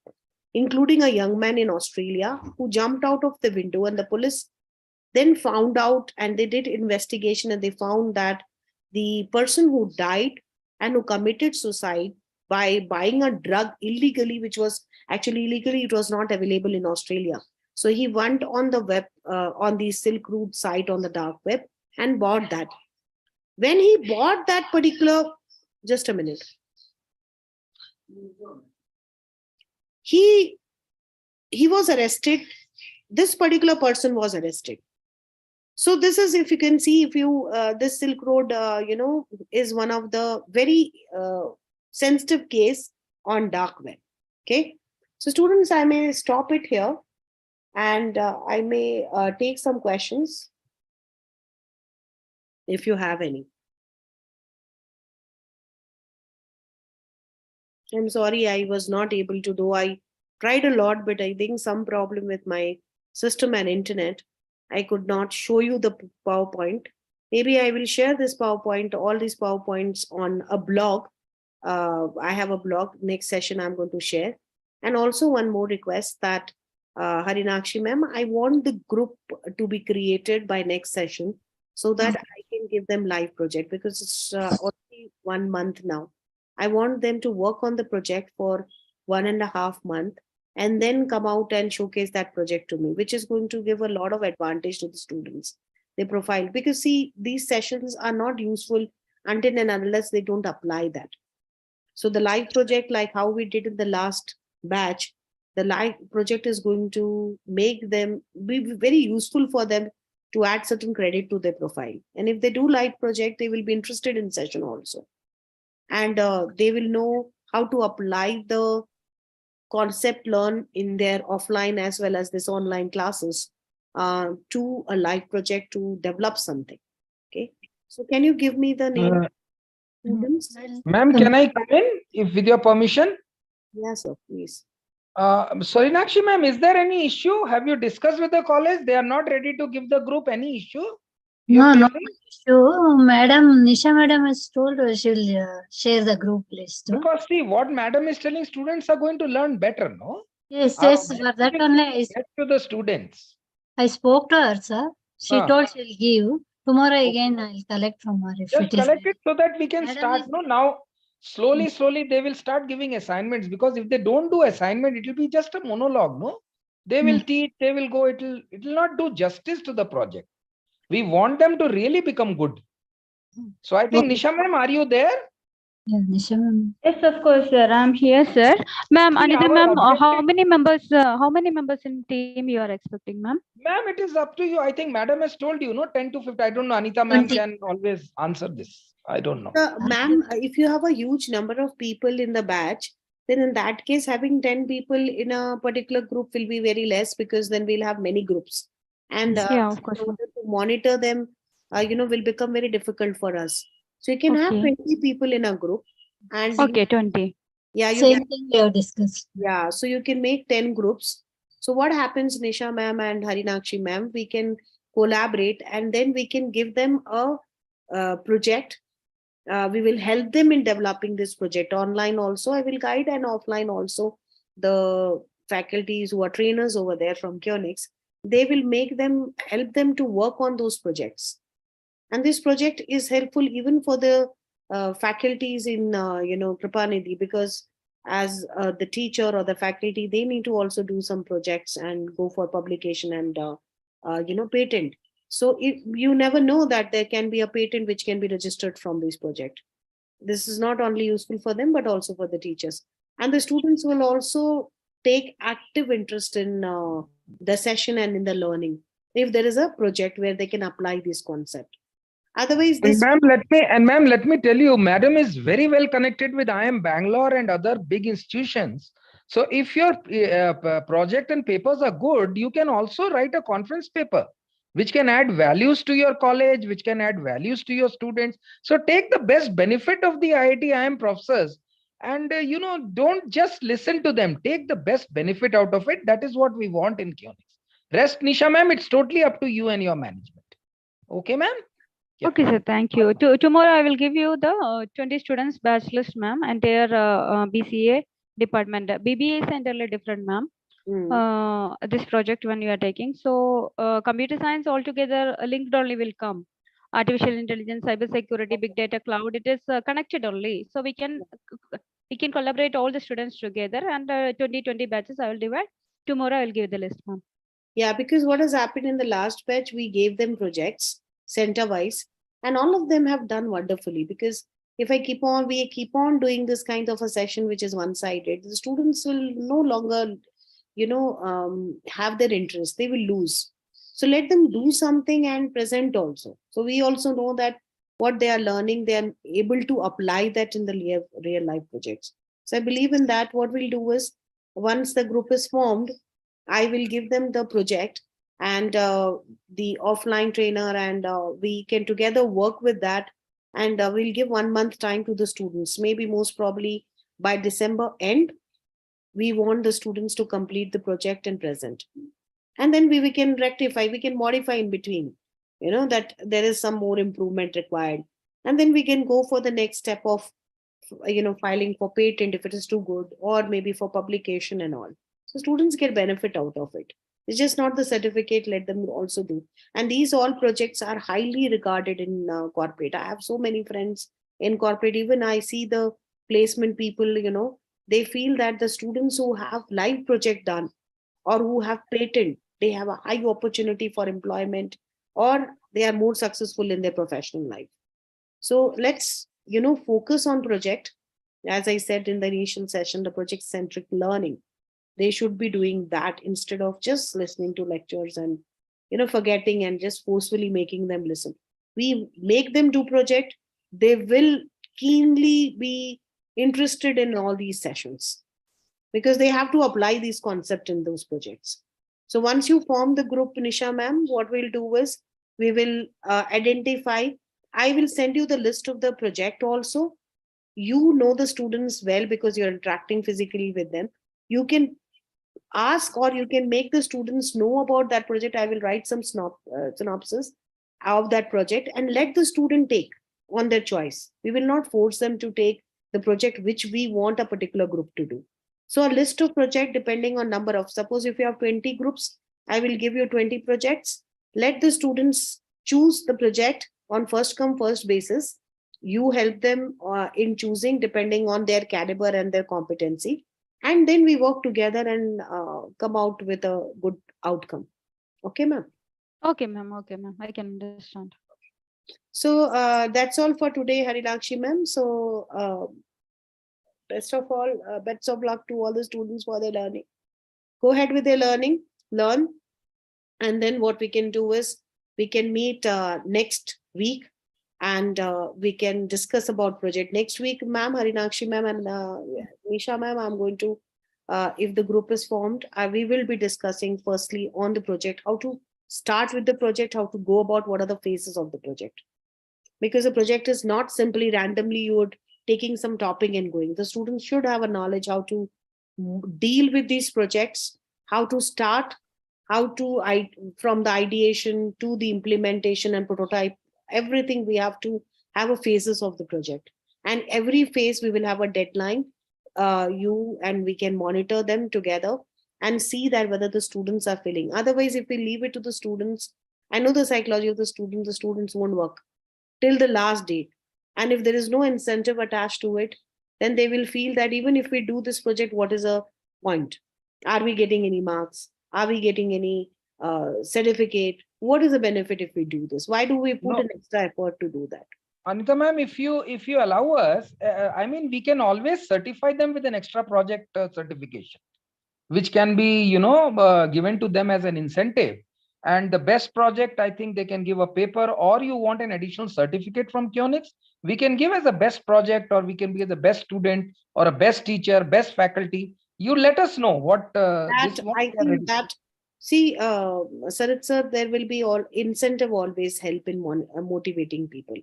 including a young man in Australia who jumped out of the window, and the police then found out, and they did investigation, and they found that the person who died and who committed suicide by buying a drug illegally, which was actually illegally, it was not available in Australia. So he went on the web, on the Silk Road site on the dark web, and bought that. When he bought that particular, just a minute. He was arrested. This particular person was arrested. So this is, if you can see, if you this Silk Road, is one of the very sensitive case on dark web. Okay, so students, I may stop it here, and I may take some questions if you have any. I'm sorry, I was not able to do. I tried a lot, but I think some problem with my system and internet. I could not show you the PowerPoint. Maybe I will share this PowerPoint, all these PowerPoints on a blog. I have a blog. Next session I'm going to share. And also one more request that Harinakshi ma'am, I want the group to be created by next session so that I can give them live project, because it's already 1 month now. I want them to work on the project for 1.5 months and then come out and showcase that project to me, which is going to give a lot of advantage to the students, their profile. Because see, these sessions are not useful until and unless they don't apply that. So the live project, like how we did in the last batch, the live project is going to make them be very useful for them to add certain credit to their profile. And if they do live project, they will be interested in session also. And they will know how to apply the concept learn in their offline as well as this online classes to a live project to develop something. Okay. So can you give me the name? students? Ma'am, can I come in if with your permission? Yes, sir, please. Sorinakshi ma'am, is there any issue? Have you discussed with the college? They are not ready to give the group any issue? You're No facing? issue. Madam, Nisha madam has told she'll share the group list. Because see, what madam is telling, students are going to learn better, no? Yes, Our yes, for objective that is only to get to the students. I spoke to her, sir. She Ah. told she'll give. Tomorrow Okay. again I'll collect from her if Just it is. collect it so that we can Madam start. is- No, now slowly they will start giving assignments, because if they don't do assignment, it will be just a monologue. No, they will teach, they will go. It will not do justice to the project. We want them to really become good. So I think Okay. Nisha ma'am, are you there? Yeah, Nisha ma'am. Yes, of course, sir. I'm here, sir. Ma'am, See, Anita our ma'am, objective, how many members in team you are expecting, ma'am? ma'am, it is up to you. I think madam has told you, no, 10 to 50. I don't know. Anita ma'am 20. can always answer this. I don't know. Ma'am, if you have a huge number of people in the batch, then in that case, having 10 people in a particular group will be very less, because then we'll have many groups. And Yeah, of course, in ma'am. order to monitor them, will become very difficult for us. So you can have Okay. 20 people in a group. And Okay, 20. yeah, you Same can, thing we have discussed. yeah, so you can make 10 groups. So what happens, Nisha ma'am and Harinakshi ma'am, we can collaborate, and then we can give them a project. We will help them in developing this project online also. I will guide, and offline also. The faculties who are trainers over there from Kionix, they will help them to work on those projects. And this project is helpful even for the faculties in Kripanidhi, because as the teacher or the faculty, they need to also do some projects and go for publication and patent. So if you never know that there can be a patent which can be registered from this project. This is not only useful for them but also for the teachers, and the students will also take active interest in the session and in the learning if there is a project where they can apply this concept. Otherwise, And this, ma'am, let me tell you, madam is very well connected with IIM Bangalore and other big institutions. So if your project and papers are good, you can also write a conference paper, which can add values to your college, which can add values to your students. So take the best benefit of the IIT IIM professors, and don't just listen to them. Take the best benefit out of it. That is what we want in Kionix. Rest, Nisha ma'am, it's totally up to you and your management. Okay, ma'am? Yeah. Okay, sir. Thank you. Tomorrow I will give you the 20 students batch list, ma'am, and their BCA department. BBA is entirely different, ma'am. This project when you are taking. So computer science altogether linked only will come. Artificial intelligence, cyber security, big data, cloud. It is connected only. So we can collaborate all the students together, and 20 batches I will divide. Tomorrow I will give the list, ma'am. yeah, because what has happened in the last batch, we gave them projects center wise, and all of them have done wonderfully. Because if we keep on doing this kind of a session which is one sided, the students will no longer have their interest, they will lose. So let them do something and present also, so we also know that what they are learning, they are able to apply that in the real life projects. So I believe in that. What we'll do is, once the group is formed, I will give them the project and the offline trainer, and we can together work with that. And we'll give 1 month time to the students. Maybe most probably by December end, we want the students to complete the project and present. And then we can rectify, we can modify in between, that there is some more improvement required. And then we can go for the next step of, filing for patent if it is too good, or maybe for publication and all. So students get benefit out of it. It's just not the certificate, let them also do. And these all projects are highly regarded in corporate. I have so many friends in corporate. Even I see the placement people, they feel that the students who have live project done or who have patent, they have a high opportunity for employment, or they are more successful in their professional life. So let's focus on project. As I said in the initial session, the project centric learning, they should be doing that instead of just listening to lectures and forgetting and just forcefully making them listen. We make them do project, they will keenly be interested in all these sessions, because they have to apply these concepts in those projects. So once you form the group, Nisha ma'am, what we'll do is we will identify I will send you the list of the project also. You know the students well because you're interacting physically with them. You can ask or you can make the students know about that project. I will write some synopsis of that project and let the student take on their choice. We will not force them to take the project which we want a particular group to do. So a list of project depending on number of, suppose if you have 20 groups, I will give you 20 projects. Let the students choose the project on first come first basis. You help them in choosing depending on their caliber and their competency, and then we work together and come out with a good outcome. Okay, ma'am. Okay, ma'am. Okay, ma'am. I can understand. So that's all for today, Harinakshi ma'am. So best of all, best of luck to all the students for their learning. Go ahead with their learning, learn, and then what we can do is we can meet next week and we can discuss about project next week, ma'am. Harinakshi ma'am and Nisha ma'am, I'm going to if the group is formed, we will be discussing firstly on the project, how to start with the project, how to go about, what are the phases of the project. Because a project is not simply randomly you're taking some topic and going. The students should have a knowledge how to deal with these projects, how to start, how to from the ideation to the implementation and prototype, everything we have to have a phases of the project, and every phase we will have a deadline. You and we can monitor them together and see that whether the students are filling. Otherwise, if we leave it to the students, I know the psychology of the students won't work till the last date. And if there is no incentive attached to it, then they will feel that even if we do this project, what is a point? Are we getting any marks? Are we getting any certificate? What is the benefit if we do this? Why do we put No. an extra effort to do that? Anita ma'am, if you allow us, I mean, we can always certify them with an extra project certification, which can be, given to them as an incentive. And the best project, I think they can give a paper, or you want an additional certificate from Kionix, we can give as a best project, or we can be the best student or a best teacher, best faculty. You let us know what That I think that, see, Sarit sir, there will be all incentive always help in motivating people.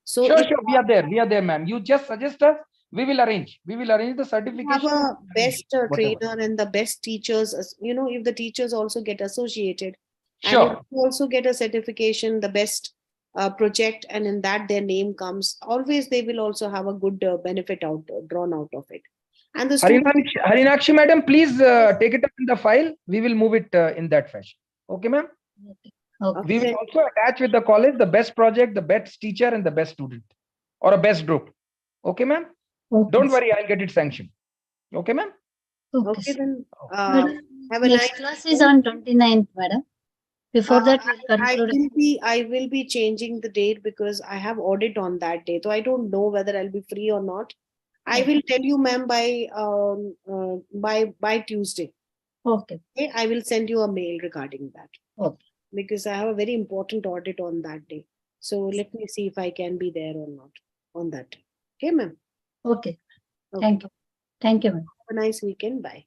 So Sure, if sure, we are there, ma'am. You just suggest us, we will arrange the certification. have a best whatever. trainer and the best teachers, if the teachers also get associated, and if Sure. you also get a certification, the best project, and in that their name comes, always they will also have a good benefit drawn out of it. And the student, Harinakshi madam, please take it up in the file. We will move it in that fashion. Okay, ma'am? Okay. We will also attach with the college the best project, the best teacher, and the best student, or a best group. Okay, ma'am? Okay. Don't worry, I'll get it sanctioned. Okay, ma'am? okay, then Madam, have a next nice class is on 29th, madam. Before that, we'll conclude. I will be changing the date because I have audit on that day. So I don't know whether I'll be free or not. I will tell you, ma'am, by Tuesday. Okay. Okay, I will send you a mail regarding that. Okay. Because I have a very important audit on that day. So let me see if I can be there or not on that day. Okay, ma'am. Okay. Okay. Thank you. Thank you, madam. Have a nice weekend. Bye.